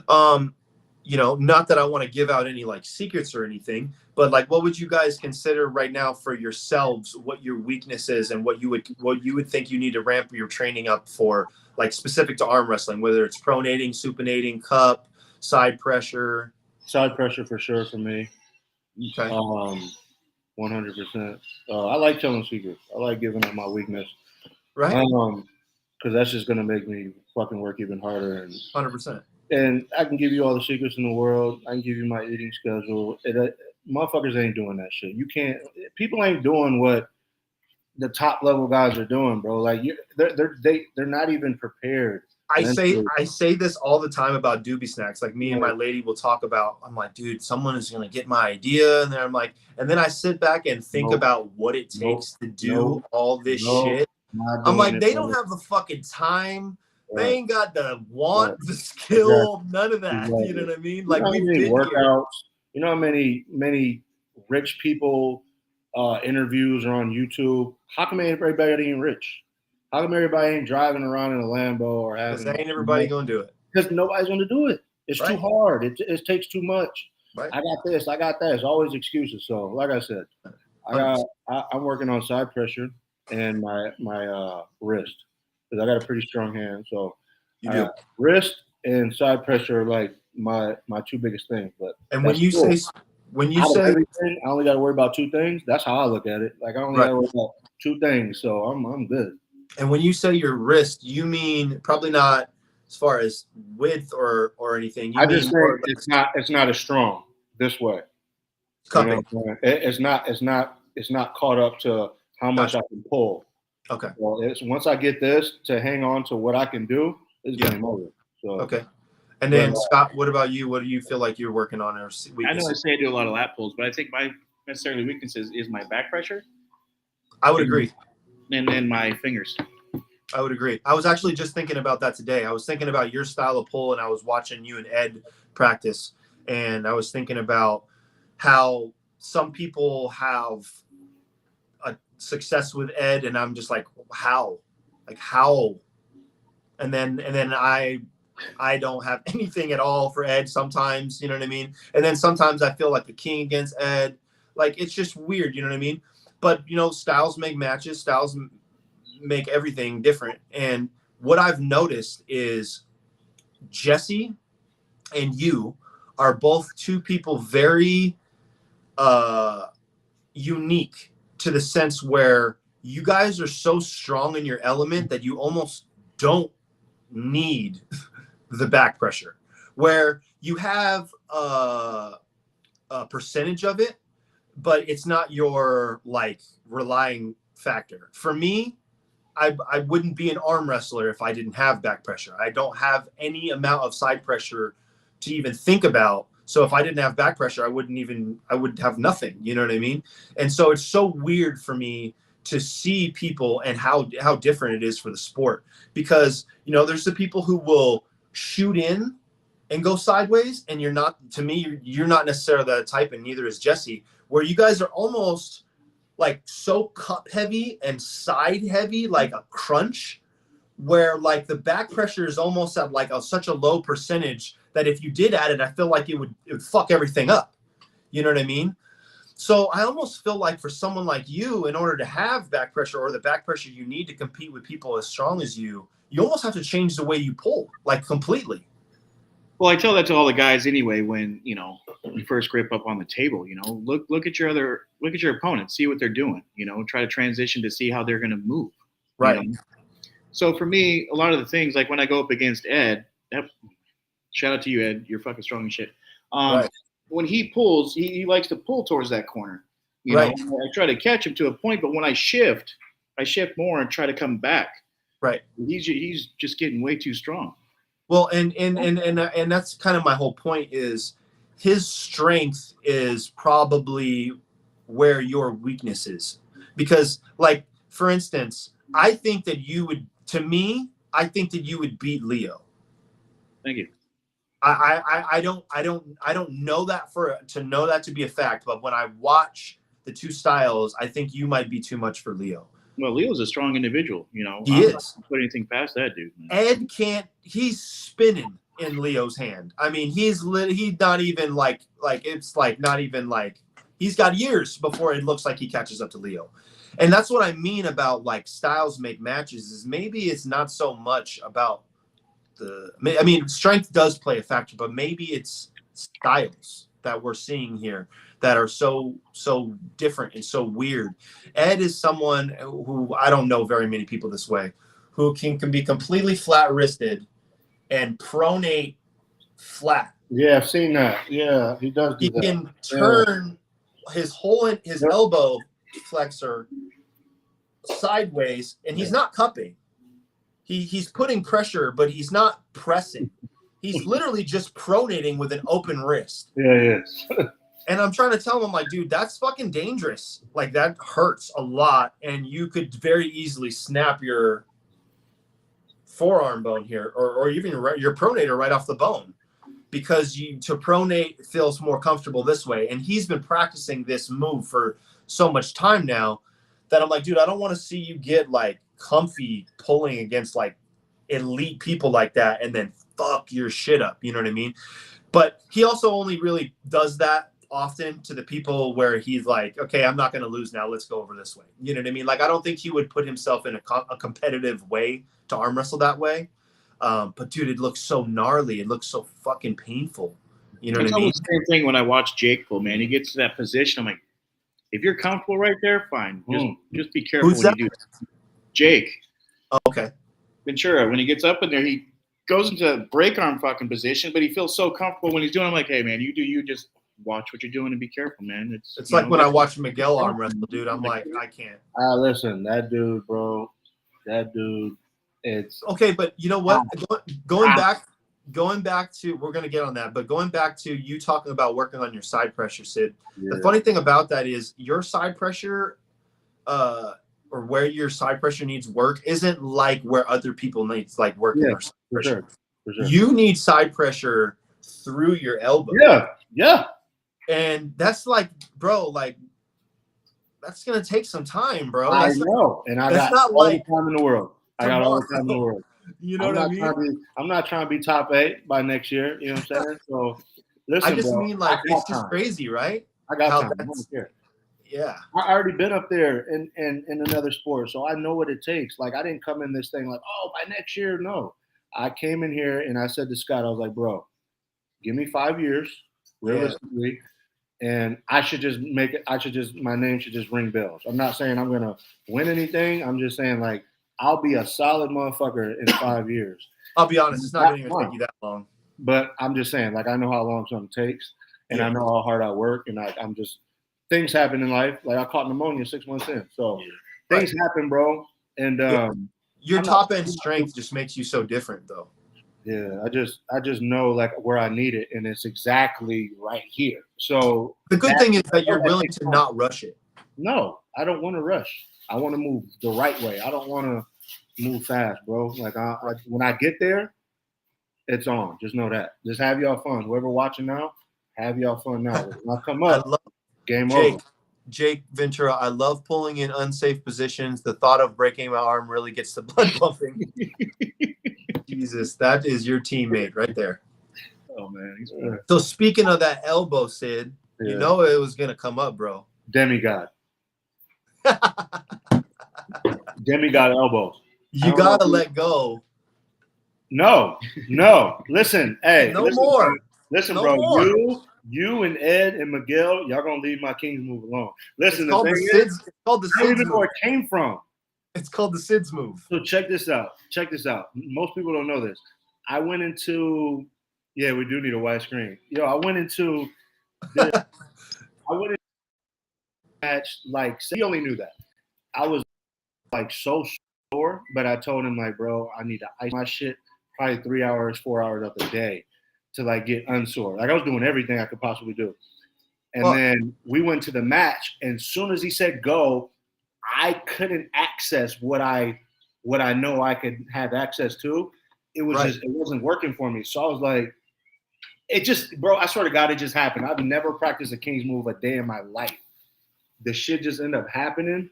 Not that I want to give out any like secrets or anything, but like, what would you guys consider right now for yourselves, what your weakness is and what you would think you need to ramp your training up for, like specific to arm wrestling, whether it's pronating, supinating, cup, side pressure? Side pressure for sure for me. Okay. 100%. I like telling secrets. I like giving up my weakness. Right. Because that's just gonna make me fucking work even harder. And 100%. And I can give you all the secrets in the world. I can give you my eating schedule. Motherfuckers ain't doing that shit. You can't. People ain't doing what the top level guys are doing, bro. Like they're not even prepared. I say this all the time about doobie snacks. Like me and my lady will talk about. I'm like, dude, someone is gonna get my idea, and then I'm like, and then I sit back and think about what it takes to do all this shit. I'm like, they don't have the fucking time. Right. They ain't got the want, the skill, none of that. Exactly. You know what I mean? Like we've been workouts. You know how many rich people interviews are on YouTube? How come everybody ain't rich? How come everybody ain't driving around in a Lambo or having? Because ain't everybody gonna do it. Because nobody's gonna do it. It's too hard. It takes too much. Right. I got this. I got that. It's always excuses. So, like I said, I'm working on side pressure and my wrist. Because I got a pretty strong hand, so wrist and side pressure are like my two biggest things. But when you say everything, I only got to worry about two things. That's how I look at it. Like I only got to worry about two things, so I'm good. And when you say your wrist, you mean probably not as far as width or anything. I just think it's not as strong this way. Cupping. It's not caught up to how much I can pull. Okay. Well, once I get this to hang on to what I can do, it's game over. So okay. And then Scott, what about you? What do you feel like you're working on? Or I know I say I do a lot of lat pulls, but I think my necessarily weakness is my back pressure. I would agree. And then my fingers. I would agree. I was actually just thinking about that today. I was thinking about your style of pull, and I was watching you and Ed practice, and I was thinking about how some people have success with Ed, and I'm just like, how? And then I don't have anything at all for Ed sometimes, you know what I mean? And then sometimes I feel like the king against Ed. Like, it's just weird, you know what I mean? But, styles make matches. Styles make everything different. And what I've noticed is Jesse and you are both two people very unique, to the sense where you guys are so strong in your element that you almost don't need the back pressure, where you have a percentage of it, but it's not your like relying factor. For me, I wouldn't be an arm wrestler if I didn't have back pressure. I don't have any amount of side pressure to even think about. So if I didn't have back pressure, I would have nothing. You know what I mean? And so it's so weird for me to see people and how different it is for the sport, because, there's the people who will shoot in and go sideways, and you're not necessarily that type, and neither is Jesse, where you guys are almost like so cup heavy and side heavy, like a crunch, where like the back pressure is almost at like such a low percentage that if you did add it, I feel like it would fuck everything up. You know what I mean? So I almost feel like for someone like you, in order to have back pressure, or the back pressure you need to compete with people as strong as you almost have to change the way you pull, like completely. Well, I tell that to all the guys anyway when, you first grip up on the table, look at your opponent, see what they're doing, try to transition to see how they're going to move. Right. So for me, a lot of the things, like when I go up against Ed, shout out to you, Ed, you're fucking strong as shit. Right. When he pulls, he likes to pull towards that corner. You know, I try to catch him to a point, but when I shift more and try to come back. Right. He's just getting way too strong. Well, and that's kind of my whole point, is his strength is probably where your weakness is. Because, like, for instance, I think that you would beat Leo. Thank you. I don't know that to be a fact, but when I watch the two styles, I think you might be too much for Leo. Well, Leo's a strong individual, you know. He is. Not put anything past that dude. Man. Ed can't. He's spinning in Leo's hand. I mean, he's not even like it's like not even like he's got years before it looks like he catches up to Leo. And that's what I mean about like styles make matches is maybe it's not so much about I mean, strength does play a factor, but maybe it's styles that we're seeing here that are so different and so weird. Ed is someone who I don't know very many people this way, who can be completely flat wristed and pronate flat. Yeah, I've seen that. Yeah, he does. He can turn his elbow flexor sideways, and he's not cupping. He's putting pressure, but he's not pressing. He's literally just pronating with an open wrist. Yeah, he is. And I'm trying to tell him, like, dude, that's fucking dangerous. Like, that hurts a lot, and you could very easily snap your forearm bone here, or even your pronator right off the bone, because to pronate feels more comfortable this way. And he's been practicing this move for so much time now that I'm like, dude, I don't want to see you get like comfy pulling against like elite people like that and then fuck your shit up. You know what I mean? But he also only really does that often to the people where he's like, okay, I'm not going to lose now. Let's go over this way. You know what I mean? Like, I don't think he would put himself in a competitive way to arm wrestle that way. But dude, it looks so gnarly. It looks so fucking painful. You know what I mean? The same thing when I watch Jake pull, man. He gets to that position. I'm like, if you're comfortable right there, fine. Just be careful when you do that. Jake. Oh, okay. Ventura, when he gets up in there, he goes into a break arm fucking position, but he feels so comfortable when he's doing it. I'm like, hey, man, you just watch what you're doing and be careful, man. It's like when I watch Miguel arm wrestle, dude. I'm like, I can't. Listen, that dude, bro. That dude, it's okay. But you know what? Going back to, we're gonna get on that, but going back to you talking about working on your side pressure, Sid. Yeah. The funny thing about that is your side pressure, or where your side pressure needs work, isn't like where other people need like work. Yeah, side pressure. For sure. You need side pressure through your elbow. Yeah. And that's like, bro, like that's gonna take some time, bro. I know, and I got all the time in the world. I got all the time in the world. You know what I mean? I'm not trying to be top 8 by next year. You know what I'm saying? So listen, I just bro, mean like it's just crazy, right? I got time. I don't care. Yeah. I already been up there in another sport, so I know what it takes. Like, I didn't come in this thing like, oh, by next year, no. I came in here and I said to Scott, I was like, bro, give me 5 years, realistically, and I should just make it. My name should just ring bells. I'm not saying I'm gonna win anything. I'm just saying, like, I'll be a solid motherfucker in 5 years. I'll be honest, it's not even take you that long. But I'm just saying, like, I know how long something takes, and I know how hard I work, and I'm just. Things happen in life. Like, I caught pneumonia 6 months in. So things happen, bro. And your top end strength just makes you so different, though. Yeah, I just know like where I need it, and it's exactly right here. So the good thing is that you're willing to not rush it. No, I don't want to rush. I want to move the right way. I don't want to move fast, bro. Like, when I get there, it's on. Just know that. Just have y'all fun. Whoever watching now, have y'all fun now. When I come up. Game over. Jake Ventura, I love pulling in unsafe positions. The thought of breaking my arm really gets the blood pumping. Jesus, that is your teammate right there. Oh, man. So speaking of that elbow, Sid, you know it was going to come up, bro. Demigod. Demigod elbows. You got to let go. No. Listen, hey. No more. Listen, no bro. More. You and Ed and Miguel, y'all gonna leave my Kings move alone. Listen, it's called the Sids move. Where it came from. It's called the Sids move. So check this out. Most people don't know this. I went into, we do need a wide screen. I went into match, like, he only knew that. I was like so sore, but I told him, like, bro, I need to ice my shit probably 3 hours, 4 hours of the day to like get unsore. Like, I was doing everything I could possibly do. And then we went to the match, and as soon as he said go, I couldn't access what I know I could have access to. it was just, it wasn't working for me. So I was like, it just, bro, I swear to God, it just happened. I've never practiced a King's move a day in my life. The shit just ended up happening,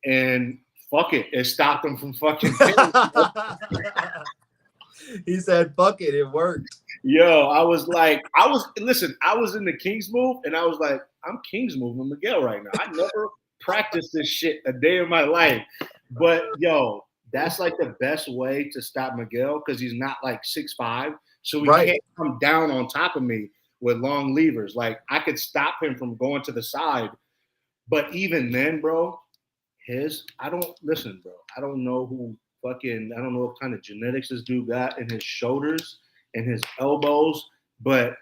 and fuck it, it stopped him from fucking He said, fuck it, it worked. Yo, I was in the King's move, and I was like, I'm King's moving Miguel right now. I never practiced this shit a day in my life. But yo, that's like the best way to stop Miguel because he's not like 6'5", so he can't come down on top of me with long levers. Like I could stop him from going to the side, but even then, bro, I don't know what kind of genetics this dude got in his shoulders and his elbows, but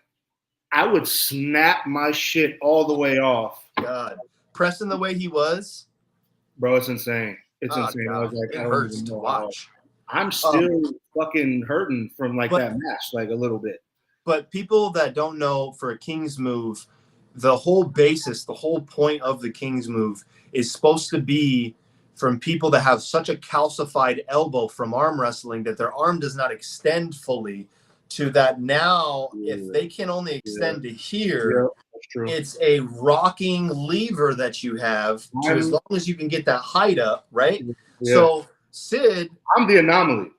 I would snap my shit all the way off. God, pressing the way he was, bro, it's insane. It's insane. God. I was like, it hurts to watch. I'm still fucking hurting from that match, like a little bit. But people that don't know, for a King's move, the whole point of the King's move is supposed to be from people that have such a calcified elbow from arm wrestling that their arm does not extend fully, to that now if they can only extend to here, it's a rocking lever that you have to, as long as you can get that height up, right? So Sid, I'm the anomaly,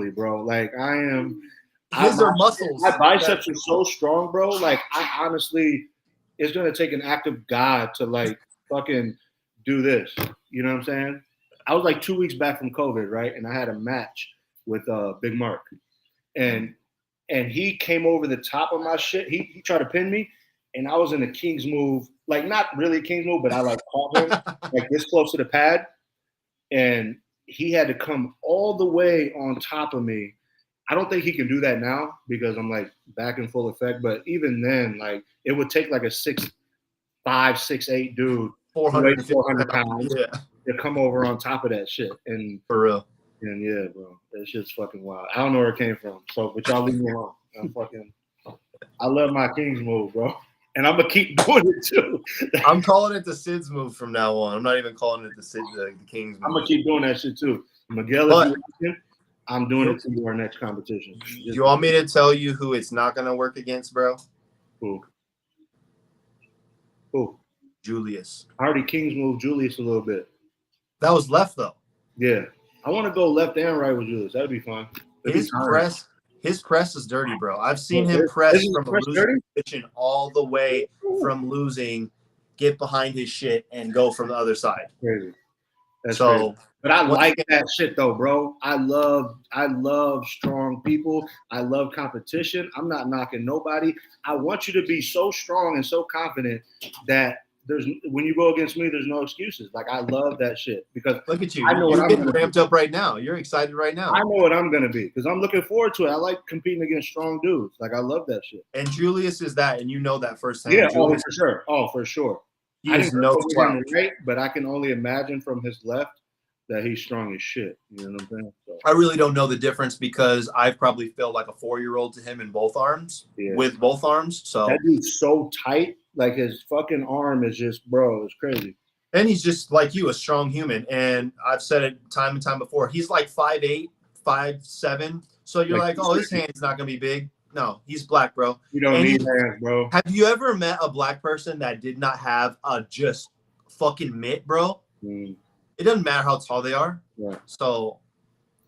bro. Like I am. His are muscles. My biceps are so strong, bro. Like I honestly, it's gonna take an act of God to like fucking do this. You know what I'm saying? I was like 2 weeks back from COVID, right? And I had a match with Big Mark, and he came over the top of my shit. He tried to pin me, and I was in a King's move, like not really a King's move, but I like caught him like this close to the pad, and he had to come all the way on top of me. I don't think he can do that now because I'm like back in full effect. But even then, like it would take like a 6'5", 6'8" dude, 400 pounds, to come over on top of that shit. And for real. And yeah, bro, that shit's fucking wild. I don't know where it came from. So, but y'all leave me alone. I love my King's move, bro. And I'm gonna keep doing it too. I'm calling it the Sid's move from now on. I'm not even calling it the King's move. I'm gonna keep doing that shit too. Miguel, I'm doing it to our next competition. Do you want me to tell you who it's not going to work against, bro? Who? Julius. I already King's moved Julius a little bit. That was left, though. Yeah. I want to go left and right with Julius. That'd be fun. His press is dirty, bro. I've seen him press from a losing position all the way from losing, get behind his shit, and go from the other side. Crazy. That's crazy. But I like that shit though, bro. I love strong people. I love competition. I'm not knocking nobody. I want you to be so strong and so confident that when you go against me, there's no excuses. Like I love that shit because look at you. You're getting ramped up right now. You're excited right now. I know what I'm gonna be because I'm looking forward to it. I like competing against strong dudes. Like I love that shit. And Julius is that, and you know that firsthand. Yeah, Julius, for sure. Oh, for sure. He is no right, but I can only imagine from his left that he's strong as shit. You know what I'm saying? So. I really don't know the difference because I've probably felt like a 4-year-old to him in both arms, with both arms. So that dude's so tight. Like his fucking arm is just, bro, it's crazy. And he's just like you, a strong human. And I've said it time and time before. He's like 5'8", 5'7". So you're like, oh, his hand's not going to be big. No, he's black, bro. You don't need hands, bro. Have you ever met a black person that did not have a just fucking mitt, bro? Mm. It doesn't matter how tall they are. Yeah. So.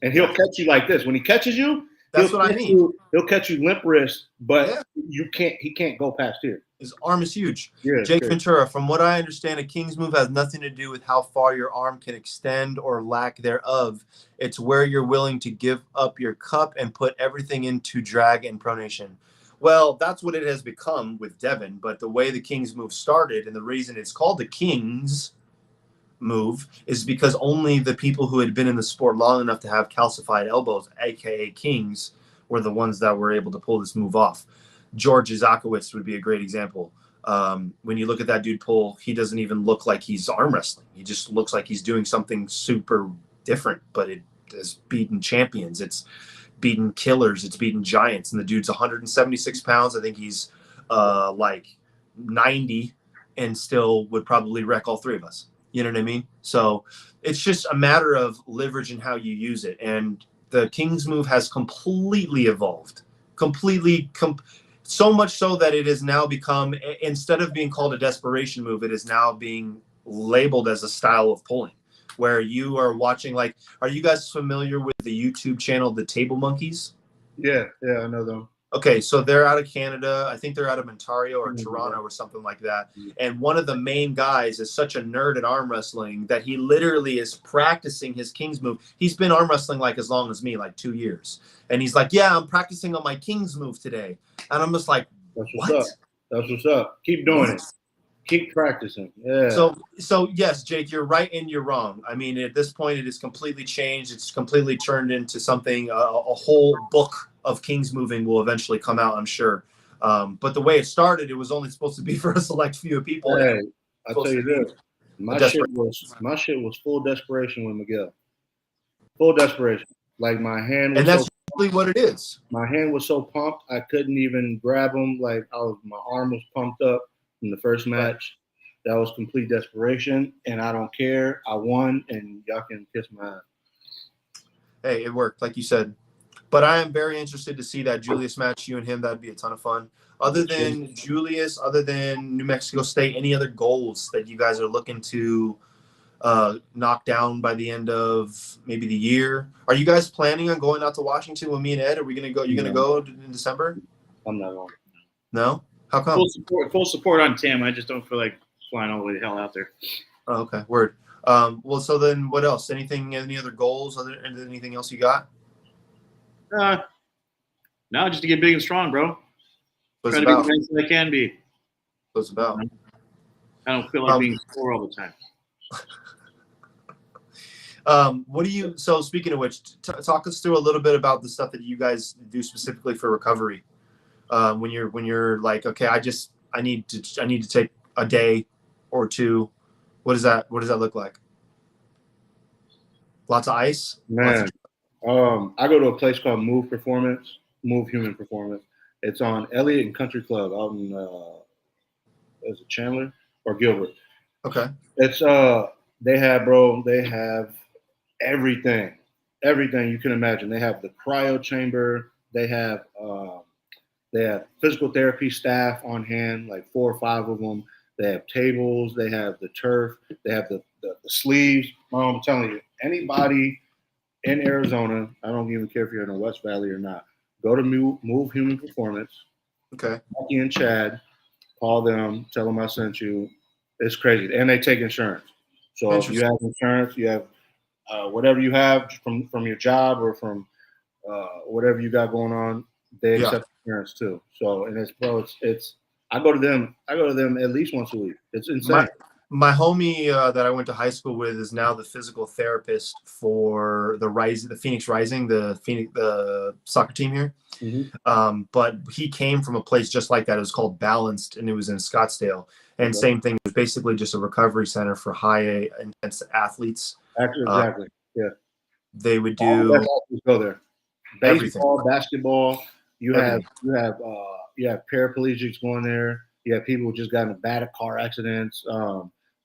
And he'll catch you like this. When he catches you, that's what I mean. He'll catch you limp wrist, but he can't go past here. His arm is huge. Yeah, Jake Ventura, from what I understand, a King's move has nothing to do with how far your arm can extend or lack thereof. It's where you're willing to give up your cup and put everything into drag and pronation. Well, that's what it has become with Devin, but the way the King's move started and the reason it's called the King's move is because only the people who had been in the sport long enough to have calcified elbows, aka Kings, were the ones that were able to pull this move off. George Izakowicz would be a great example. When you look at that dude pull, he doesn't even look like he's arm wrestling. He just looks like he's doing something super different, but it is beating champions. It's beating killers. It's beating giants. And the dude's 176 pounds. I think he's like 90 and still would probably wreck all three of us. You know what I mean? So it's just a matter of leverage and how you use it. And the King's move has completely evolved, so much so that it has now become, instead of being called a desperation move, it is now being labeled as a style of pulling, where you are watching, like, are you guys familiar with the YouTube channel, The Table Monkeys? Yeah, I know them. Okay, so they're out of Canada. I think they're out of Ontario or Toronto or something like that. And one of the main guys is such a nerd at arm wrestling that he literally is practicing his King's move. He's been arm wrestling like as long as me, like 2 years. And he's like, yeah, I'm practicing on my King's move today. And I'm just like, that's what's up. That's what's up. Keep doing it. Keep practicing. Yeah. So yes, Jake, you're right and you're wrong. I mean, at this point, it is completely changed. It's completely turned into something. A whole book of King's moving will eventually come out, I'm sure. But the way it started, it was only supposed to be for a select few people. Hey, I'll tell you this: my shit was full desperation with Miguel. Full desperation. Like my hand was. And that's usually what it is. My hand was so pumped, I couldn't even grab him. Like my arm was pumped up from the first match. That was complete desperation, and I don't care. I won, and y'all can kiss my ass. Hey, it worked, like you said. But I am very interested to see that Julius match, you and him. That'd be a ton of fun. Other than Julius, other than New Mexico State, any other goals that you guys are looking to knock down by the end of maybe the year? Are you guys planning on going out to Washington with me and Ed? Are we gonna go? You're gonna go in December? I'm not going. No? How come? Full support on Tim. I just don't feel like flying all the way the hell out there. Oh, okay, word. Well, so then what else? Any other goals? Anything else you got? No, just to get big and strong, bro. What's Try to be the best that I can be. What's about? I don't feel like being sore all the time. So speaking of which, talk us through a little bit about the stuff that you guys do specifically for recovery. When you're like, okay, I need to take a day or two. What does that look like? Lots of ice? Man, I go to a place called Move Human Performance. It's on Elliott and Country Club out in is it Chandler or Gilbert? Okay. It's they have everything you can imagine. They have the cryo chamber. They have physical therapy staff on hand, like 4 or 5 of them. They have tables. They have the turf. They have the sleeves. I'm telling you, anybody in Arizona, I don't even care if you're in the West Valley or not, go to Move Human Performance. Okay. Becky and Chad, call them, tell them I sent you. It's crazy. And they take insurance. So if you have insurance, you have whatever you have from your job or from whatever you got going on, they accept insurance too. So, and it's I go to them at least once a week. It's insane. My homie that I went to high school with is now the physical therapist for the Phoenix Rising, the soccer team here. Mm-hmm. But he came from a place just like that. It was called Balanced, and it was in Scottsdale. And same thing. It was basically just a recovery center for high intense athletes. Exactly. Yeah. They would do go there. Baseball, everything. Basketball. You have paraplegics going there. You have people who just got in bad car accidents.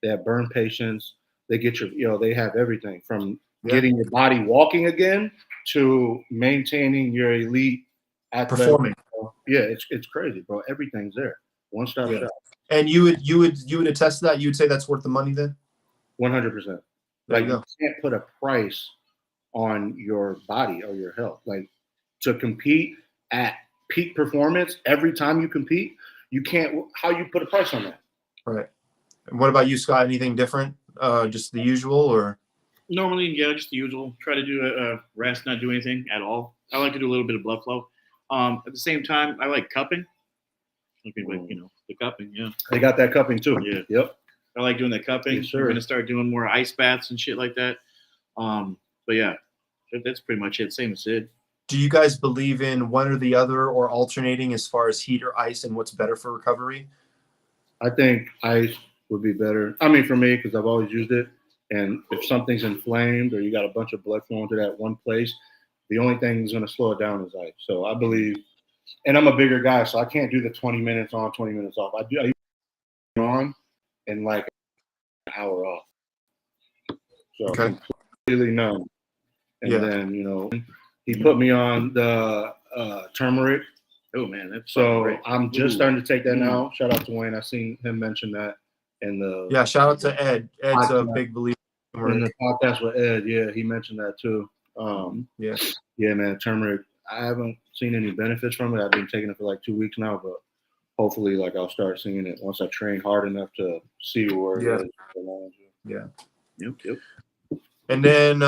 They have burn patients. They get they have everything from getting your body walking again to maintaining your elite performing. Yeah, it's crazy, bro. Everything's there. One stop shop. And you would attest to that? You would say that's worth the money then? 100%. Like you can't put a price on your body or your health. Like to compete at peak performance every time you compete, you can't. How you put a price on that? Right. And what about you, Scott? Anything different? Just the usual, or? Normally, yeah, just the usual. Try to do a rest, not do anything at all. I like to do a little bit of blood flow. At the same time, I like cupping. Like, the cupping, yeah. They got that cupping too. Yeah. Yep. I like doing the cupping. Yes, sir. I'm gonna start doing more ice baths and shit like that. But yeah, that's pretty much it. Same as Sid. Do you guys believe in one or the other, or alternating as far as heat or ice, and what's better for recovery? I think ice would be better. I mean, for me, because I've always used it. And if something's inflamed or you got a bunch of blood flowing to that one place, the only thing that's going to slow it down is ice. So I believe, and I'm a bigger guy, so I can't do the 20 minutes on, 20 minutes off. I use it on and like an hour off. So completely numb. And then, He put me on the turmeric. Oh man, that's So great. I'm just starting to take that now. Shout out to Wayne. I seen him mention that in the shout out to Ed. Ed's a big believer in the podcast with Ed. Yeah, he mentioned that too. Yeah, man, turmeric. I haven't seen any benefits from it. I've been taking it for like 2 weeks now, but hopefully, like I'll start seeing it once I train hard enough to see where it is. Yeah. Yep. And then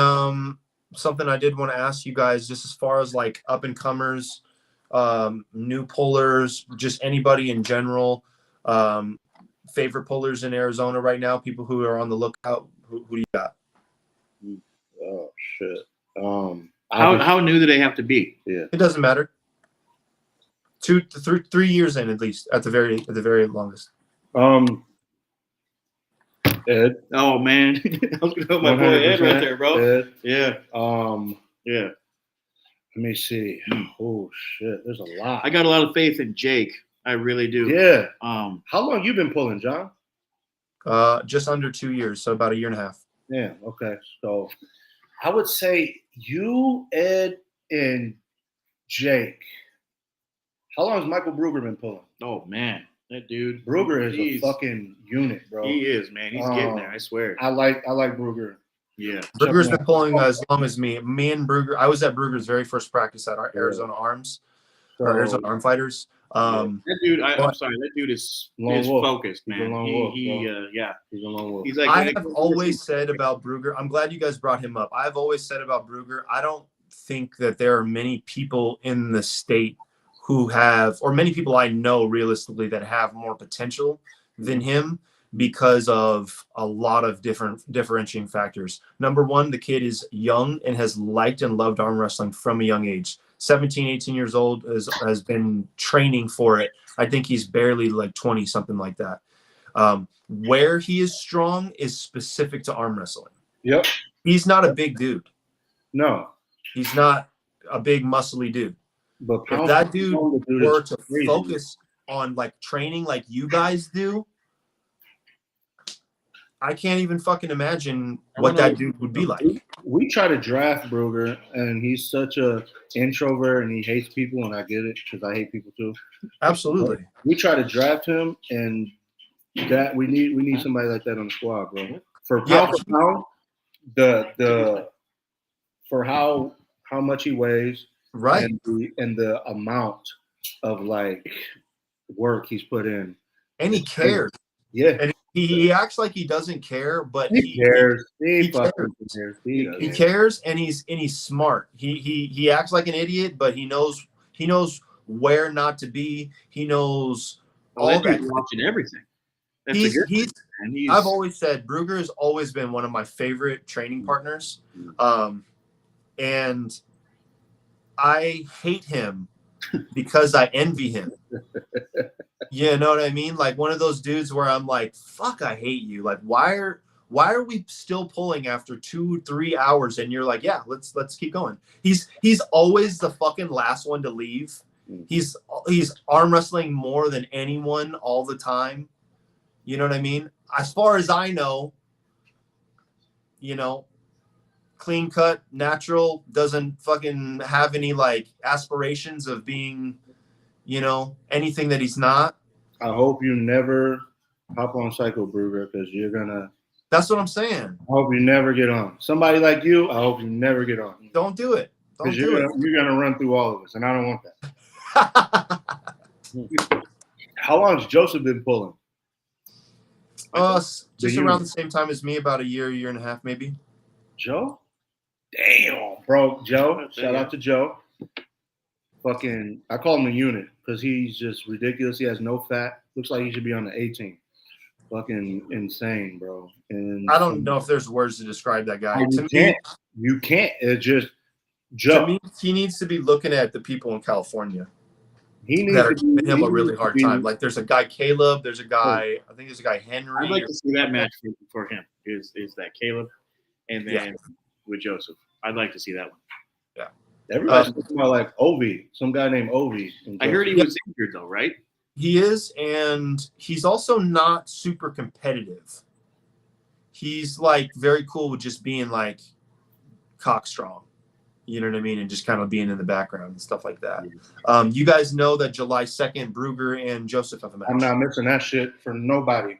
something I did want to ask you guys, just as far as like up and comers, new pullers, just anybody in general, favorite pullers in Arizona right now, people who are on the lookout. Who do you got? Oh shit. How new do they have to be? Yeah, it doesn't matter. 2 to 3 years in, at least, at the very longest. Ed. Oh man, I was gonna put my boy Ed right there, bro. Ed. Yeah. Yeah. Let me see. Oh shit, there's a lot. I got a lot of faith in Jake. I really do. Yeah. How long you been pulling, John? Just under 2 years, so about 1.5 years. Yeah. Okay. So I would say you, Ed, and Jake. How long has Michael Brugger been pulling? Oh man, that dude. Brugger is a fucking unit, bro. He is, man. He's getting there. I swear. I like Brugger. Yeah. Brugger's been pulling as long as me. Me and Brugger. I was at Brugger's very first practice at our Arizona Arms, or Arizona Arm Fighters. That dude. I'm sorry. That dude is focused, man. He's a lone wolf. He's like. I have always said about Brugger. I'm glad you guys brought him up. I've always said about Brugger. I don't think that there are many people in the state who have, or many people I know realistically that have more potential than him because of a lot of different differentiating factors. Number one, the kid is young and has liked and loved arm wrestling from a young age. 17, 18 years old, has been training for it. I think he's barely like 20, something like that. Where he is strong is specific to arm wrestling. Yep. He's not a big dude. No. He's not a big muscly dude. But if that dude were to focus on like training like you guys do, I can't even fucking imagine what that dude would be like. We try to draft Brugger, and he's such a introvert, and he hates people, and I get it because I hate people too. Absolutely. But we try to draft him, and that we need somebody like that on the squad, bro. For pound, the for how much he weighs. Right. And the amount of like work he's put in. And he cares. Yeah. And he acts like he doesn't care, but he cares. He cares, and he's smart. He acts like an idiot, but he knows where not to be. He knows all that. Watching everything. I've always said Brugger has always been one of my favorite training partners. And I hate him because I envy him. You know what I mean? Like one of those dudes where I'm like, fuck, I hate you. Like, why are we still pulling after 2-3 hours? And you're like, yeah, let's keep going. He's always the fucking last one to leave. He's arm wrestling more than anyone all the time. You know what I mean? As far as I know, clean cut, natural, doesn't fucking have any like aspirations of being, anything that he's not. I hope you never hop on Psycho Brugger because you're gonna. That's what I'm saying. I hope you never get on. Somebody like you, I hope you never get on. Don't do it. You're gonna run through all of us, and I don't want that. How long has Joseph been pulling? Just around the same time as me, about a year and a half, maybe. Joe? Damn, bro. Joe. Shout out to Joe. Fucking, I call him a unit because he's just ridiculous. He has no fat. Looks like he should be on the 18. Fucking insane, bro. And I don't know if there's words to describe that guy. You can't. It's just Joe. To me, he needs to be looking at the people in California. He needs that are giving him a really hard time. Like there's a guy Caleb. There's a guy. I think there's a guy Henry. I'd like to see that match for him. Is that Caleb, and then with Joseph. I'd like to see that one. Yeah. Everybody's talking about like Ovi, some guy named Ovi. I heard he was injured though, right? He is, and he's also not super competitive. He's like very cool with just being like cock strong. You know what I mean? And just kind of being in the background and stuff like that. You guys know that July 2nd, Brugger and Joseph have a match. I'm not missing that shit for nobody.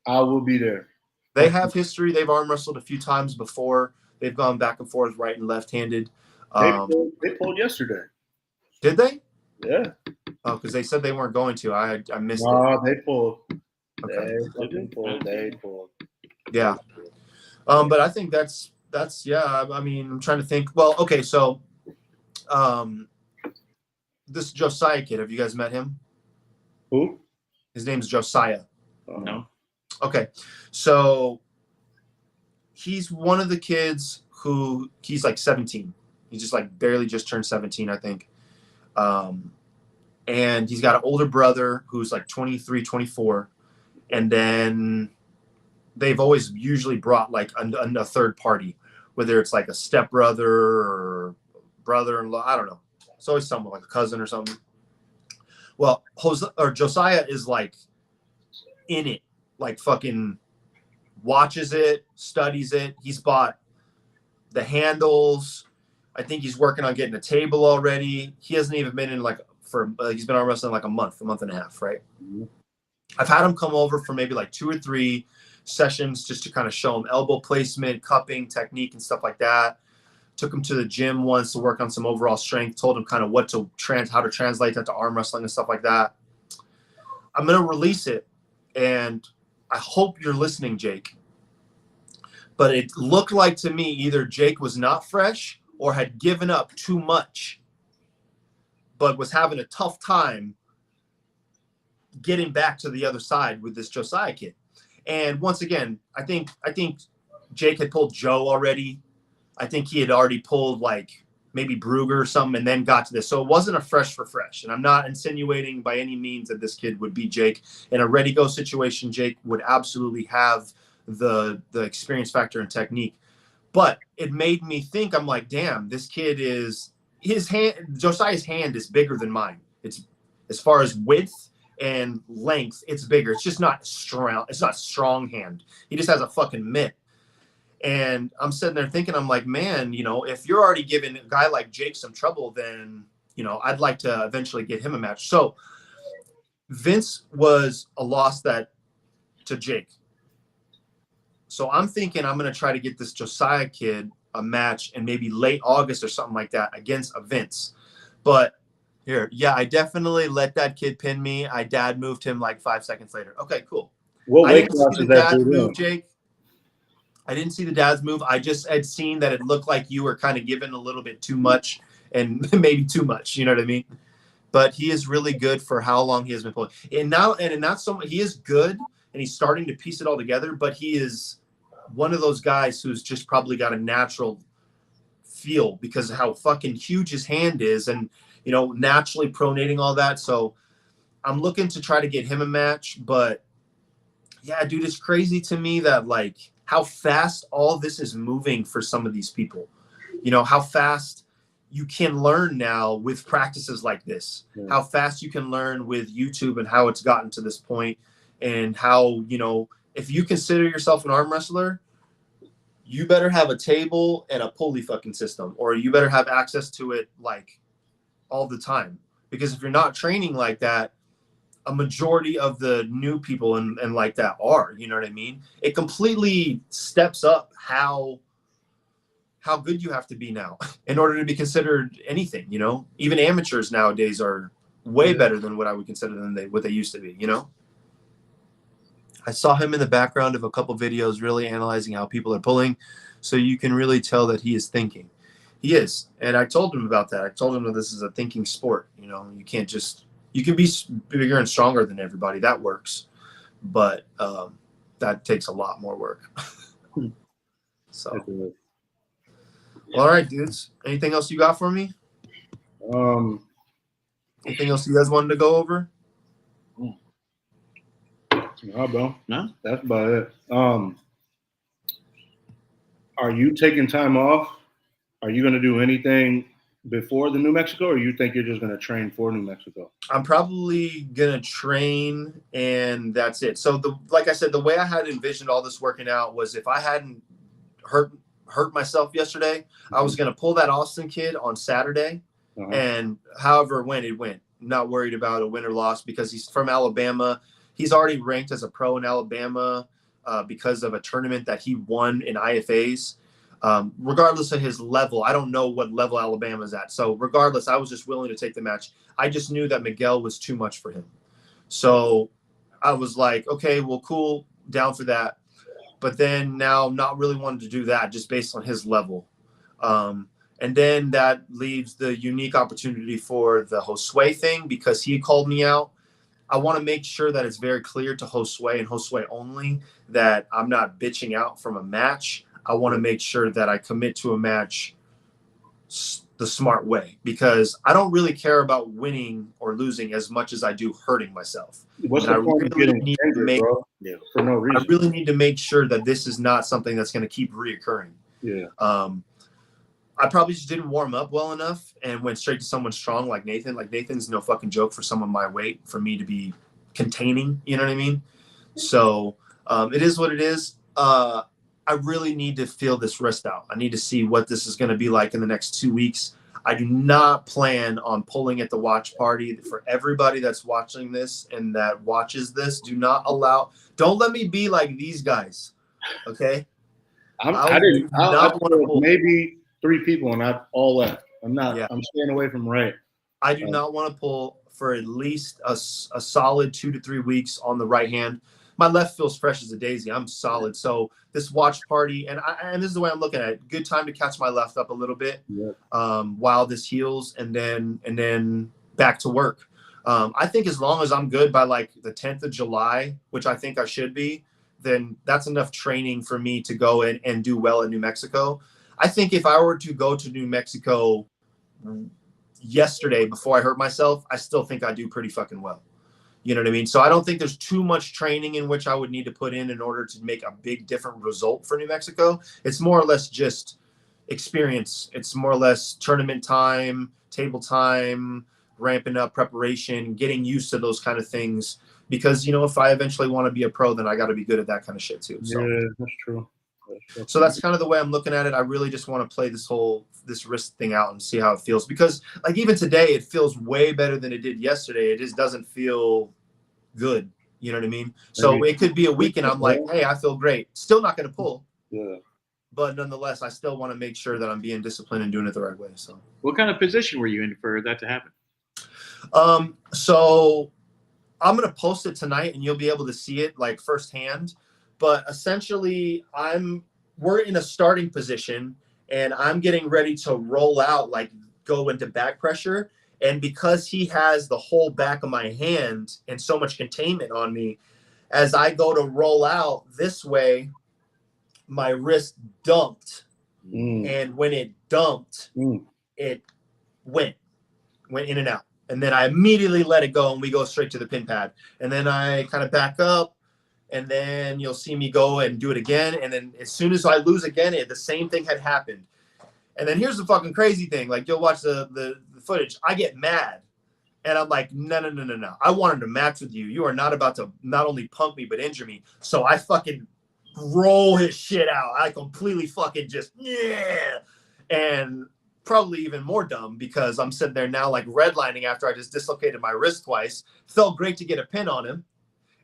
I will be there. They have history. They've arm wrestled a few times before. They've gone back and forth, right and left-handed. They pulled yesterday. Did they? Yeah. Oh, because they said they weren't going to. I missed it. No, they pulled. Okay. They pulled. Yeah. But I think that's yeah. I mean, I'm trying to think. Well, okay, so this Josiah kid, have you guys met him? Who? His name's Josiah. No. Okay, so he's one of the kids who he's like 17. He's just like barely just turned 17, I think. And he's got an older brother who's like 23, 24. And then they've always usually brought like a third party, whether it's like a stepbrother or brother-in-law. I don't know. It's always someone like a cousin or something. Well, Josiah is like in it, like fucking watches it, studies it. He's bought the handles. I think he's working on getting a table already. He hasn't even been in he's been arm wrestling like a month and a half, right? Mm-hmm. I've had him come over for maybe like 2 or 3 sessions just to kind of show him elbow placement, cupping, technique, and stuff like that. Took him to the gym once to work on some overall strength. Told him kind of how to translate that to arm wrestling and stuff like that. I'm gonna release it, and I hope you're listening, Jake. But it looked like to me either Jake was not fresh or had given up too much, but was having a tough time getting back to the other side with this Josiah kid. And once again, I think Jake had pulled Joe already. I think he had already pulled like maybe Brugger or something and then got to this. So it wasn't a fresh for fresh. And I'm not insinuating by any means that this kid would be Jake. In a ready-go situation, Jake would absolutely have the experience factor and technique. But it made me think, I'm like, damn, this kid Josiah's hand is bigger than mine. It's as far as width and length, it's bigger. It's just not strong. It's not strong hand. He just has a fucking mitt. And I'm sitting there thinking, I'm like, man, if you're already giving a guy like Jake some trouble, then, I'd like to eventually get him a match. So Vince was a loss to Jake. So I'm thinking I'm going to try to get this Josiah kid a match in maybe late August or something like that against a Vince. But here, yeah, I definitely let that kid pin me. I dad moved him like 5 seconds later. Okay, cool. What weight class is that move, Jake? I didn't see the dad's move. I just had seen that it looked like you were kind of giving a little bit too much and maybe too much. You know what I mean? But he is really good for how long he has been pulling. And not so much. He is good and he's starting to piece it all together. But he is one of those guys who's just probably got a natural feel because of how fucking huge his hand is and, naturally pronating all that. So I'm looking to try to get him a match. But yeah, dude, it's crazy to me that like how fast all this is moving for some of these people. How fast you can learn now with practices like this. Yeah. How fast you can learn with YouTube and how it's gotten to this point and how, if you consider yourself an arm wrestler, you better have a table and a pulley fucking system, or you better have access to it like all the time. Because if you're not training like that, a majority of the new people and like that are, you know what I mean? It completely steps up how good you have to be now in order to be considered anything, Even amateurs nowadays are way better than what I would consider what they used to be, I saw him in the background of a couple videos really analyzing how people are pulling, so you can really tell that he is thinking. He is, and I told him about that. I told him that this is a thinking sport. You can't just – you can be bigger and stronger than everybody. That works, but that takes a lot more work. So, all right, dudes. Anything else you got for me? Anything else you guys wanted to go over? No, bro. No, that's about it. Are you taking time off? Are you going to do anything before the New Mexico, or you think you're just going to train for New Mexico? I'm probably going to train, and that's it. So, like I said, the way I had envisioned all this working out was if I hadn't hurt hurt myself yesterday. I was gonna pull that Austin kid on Saturday, and however it went. Not worried about a win or loss because he's from Alabama. He's already ranked as a pro in Alabama because of a tournament that he won in IFAs. Regardless of his level, I don't know what level Alabama's at. So regardless, I was just willing to take the match. I just knew that Miguel was too much for him. So I was like, okay, well, cool, down for that. But then now not really wanting to do that just based on his level. And then that leaves the unique opportunity for the Josue thing because he called me out. I want to make sure that it's very clear to Josue and Josue only that I'm not bitching out from a match. I want to make sure that I commit to a match the smart way because I don't really care about winning or losing as much as I do hurting myself. What's the point of getting injured, bro? Yeah, for no reason. I really need to make sure that this is not something that's going to keep reoccurring. Yeah. I probably just didn't warm up well enough and went straight to someone strong like Nathan. Like Nathan's no fucking joke for someone my weight for me to be containing. You know what I mean? So it is what it is. I really need to feel this wrist out. I need to see what this is going to be like in the next 2 weeks. I do not plan on pulling at the watch party. For everybody that's watching this and that watches this, don't let me be like these guys. Okay? I maybe 3 people and I all left. I'm staying away from right. I do not want to pull for at least a solid 2 to 3 weeks on the right hand. My left feels fresh as a daisy. I'm solid. So this watch party, and this is the way I'm looking at it. Good time to catch my left up a little bit while this heals, and then back to work. I think as long as I'm good by like the 10th of July, which I think I should be, then that's enough training for me to go in and do well in New Mexico. I think if I were to go to New Mexico yesterday before I hurt myself, I still think I do pretty fucking well. You know what I mean? So I don't think there's too much training in which I would need to put in order to make a big different result for New Mexico. It's more or less just experience. It's more or less tournament time, table time, ramping up preparation, getting used to those kind of things. Because, if I eventually want to be a pro, then I got to be good at that kind of shit too. So. Yeah, that's true. So that's kind of the way I'm looking at it. I really just want to play this wrist thing out and see how it feels because like even today, it feels way better than it did yesterday. It just doesn't feel good. You know what I mean? So it could be a week and I'm like, hey, I feel great. Still not going to pull. Yeah. But nonetheless, I still want to make sure that I'm being disciplined and doing it the right way. So what kind of position were you in for that to happen? So I'm going to post it tonight and you'll be able to see it like firsthand. But essentially, we're in a starting position, and I'm getting ready to roll out, like go into back pressure. And because he has the whole back of my hand and so much containment on me, as I go to roll out this way, my wrist dumped. And when it dumped, it went in and out. And then I immediately let it go, and we go straight to the pin pad. And then I kind of back up. And then you'll see me go and do it again. And then as soon as I lose again, the same thing had happened. And then here's the fucking crazy thing. Like, you'll watch the footage. I get mad. And I'm like, no. I wanted to match with you. You are not about to not only punk me, but injure me. So I fucking roll his shit out. I completely fucking just, yeah. And probably even more dumb because I'm sitting there now like redlining after I just dislocated my wrist twice. Felt great to get a pin on him.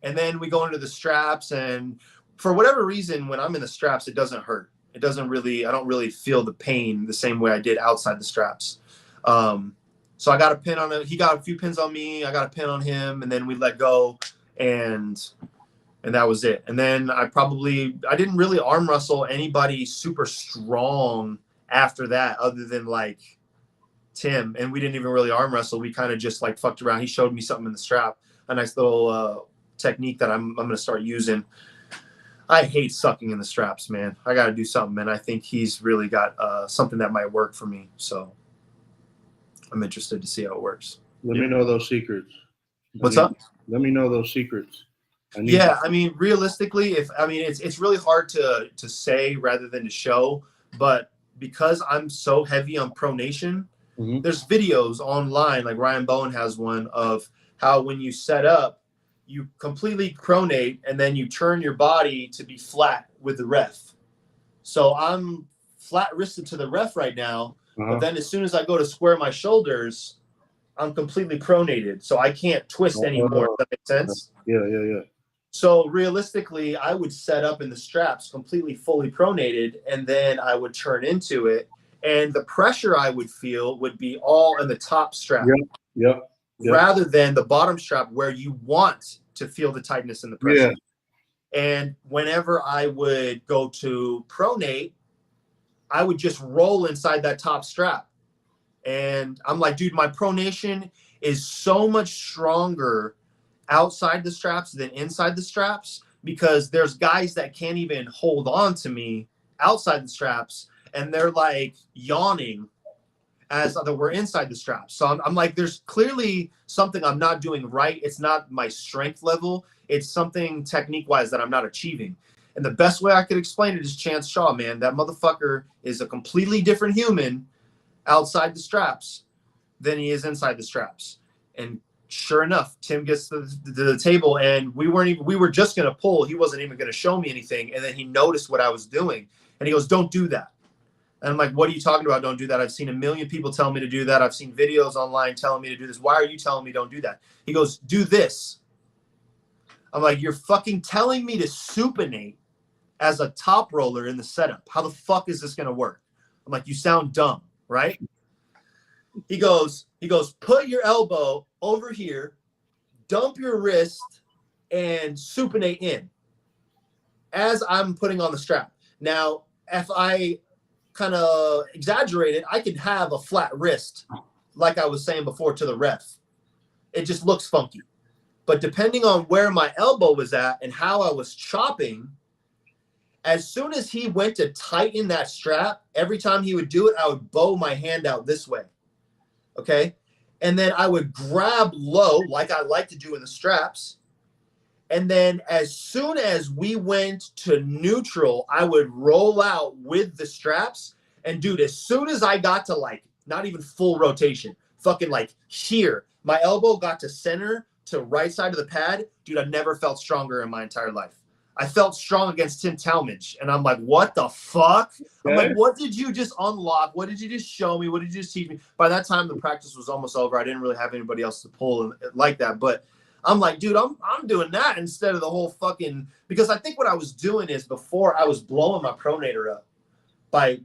And then we go into the straps, and for whatever reason, when I'm in the straps, it doesn't hurt. I don't really feel the pain the same way I did outside the straps. So I got a pin on him. He got a few pins on me. I got a pin on him, and then we let go, and that was it. And then I didn't really arm wrestle anybody super strong after that, other than like Tim. And we didn't even really arm wrestle. We kind of just like fucked around. He showed me something in the strap, a nice little technique that I'm going to start using. I hate sucking in the straps, man. I got to do something, and I think he's really got something that might work for me. So I'm interested to see how it works. Let me know those secrets. What's up? Let me know those secrets. I mean, realistically, it's really hard to say rather than to show, but because I'm so heavy on pronation, there's videos online, like Ryan Bowen has one, of how when you set up, you completely pronate and then you turn your body to be flat with the ref. So I'm flat wristed to the ref right now, but then as soon as I go to square my shoulders, I'm completely pronated, so I can't twist anymore. Does that make sense? Yeah. So realistically, I would set up in the straps completely fully pronated, and then I would turn into it. And the pressure I would feel would be all in the top strap. Yep. Rather than the bottom strap where you want to feel the tightness and the pressure. Yeah. And whenever I would go to pronate, I would just roll inside that top strap. And I'm like, dude, my pronation is so much stronger outside the straps than inside the straps, because there's guys that can't even hold on to me outside the straps, and they're like yawning as we're inside the straps. So I'm like, there's clearly something I'm not doing right. It's not my strength level. It's something technique-wise that I'm not achieving. And the best way I could explain it is Chance Shaw, man. That motherfucker is a completely different human outside the straps than he is inside the straps. And sure enough, Tim gets to the table, and we were just going to pull. He wasn't even going to show me anything. And then he noticed what I was doing, and he goes, don't do that. And I'm like, what are you talking about? Don't do that. I've seen a million people tell me to do that. I've seen videos online telling me to do this. Why are you telling me don't do that? He goes, do this. I'm like, you're fucking telling me to supinate as a top roller in the setup. How the fuck is this going to work? I'm like, you sound dumb, right? He goes, put your elbow over here, dump your wrist, and supinate in as I'm putting on the strap. Now, if I kind of exaggerate it, I could have a flat wrist, like I was saying before to the ref. It just looks funky. But depending on where my elbow was at and how I was chopping, as soon as he went to tighten that strap, every time he would do it, I would bow my hand out this way. Okay? And then I would grab low, like I like to do in the straps. And then as soon as we went to neutral, I would roll out with the straps. And dude, as soon as I got to like, not even full rotation, fucking like here, my elbow got to center to right side of the pad. Dude, I never felt stronger in my entire life. I felt strong against Tim Talmadge. And I'm like, what the fuck? I'm like, what did you just unlock? What did you just show me? What did you just teach me? By that time, the practice was almost over. I didn't really have anybody else to pull like that. But I'm like, dude, I'm doing that instead of the whole fucking, because I think what I was doing is before I was blowing my pronator up by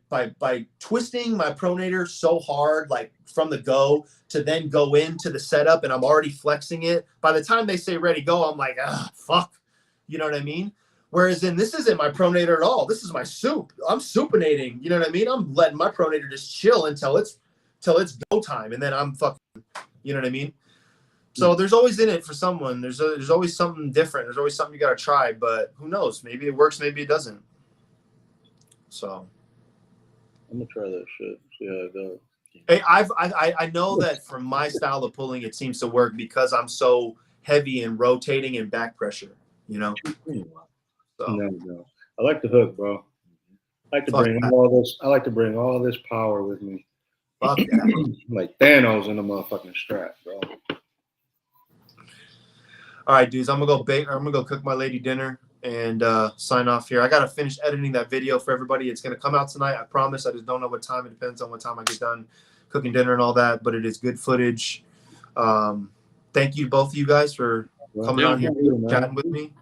twisting my pronator so hard, like from the go to then go into the setup, and I'm already flexing it. By the time they say ready, go, I'm like, fuck. You know what I mean? Whereas then this isn't my pronator at all. This is my soup. I'm supinating. You know what I mean? I'm letting my pronator just chill until it's go time, and then I'm fucking, you know what I mean? So there's always in it for someone. There's always something different. There's always something you got to try, but who knows? Maybe it works, maybe it doesn't. So I'm gonna try that shit. See how it goes. Hey, I know that for my style of pulling, it seems to work because I'm so heavy and rotating and back pressure. You know. So. No. I like the hook, bro. I like to bring all this. I like to bring all this power with me. Fuck that. Like Thanos in the motherfucking strap, bro. All right, dudes. I'm gonna go cook my lady dinner and sign off here. I gotta finish editing that video for everybody. It's gonna come out tonight. I promise. I just don't know what time. It depends on what time I get done cooking dinner and all that. But it is good footage. Thank you, both of you guys, for coming on here, chatting with me.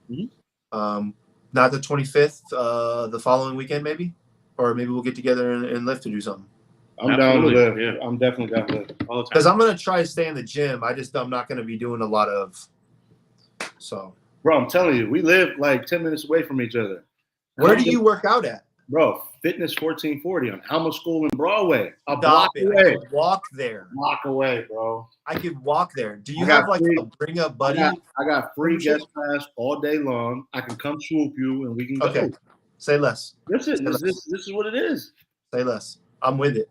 Mm-hmm. Not the 25th, the following weekend, maybe, or maybe we'll get together and lift to do something. I'm down to live. Yeah, I'm definitely down to live all the time. Because I'm gonna try to stay in the gym. I'm not gonna be doing a lot of. So, bro, I'm telling you, we live like 10 minutes away from each other. Where do you work out at? Bro, Fitness 1440 on Alma School in Broadway. A block away. I could walk there. Block away, bro. I could walk there. Do you have like a bring up buddy? I got free guest pass all day long. I can come swoop you and we can go. Okay. Say less. This is what it is. Say less. I'm with it.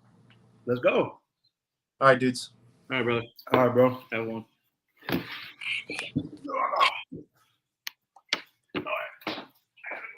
Let's go. All right, dudes. All right, brother. All right, bro. Have one.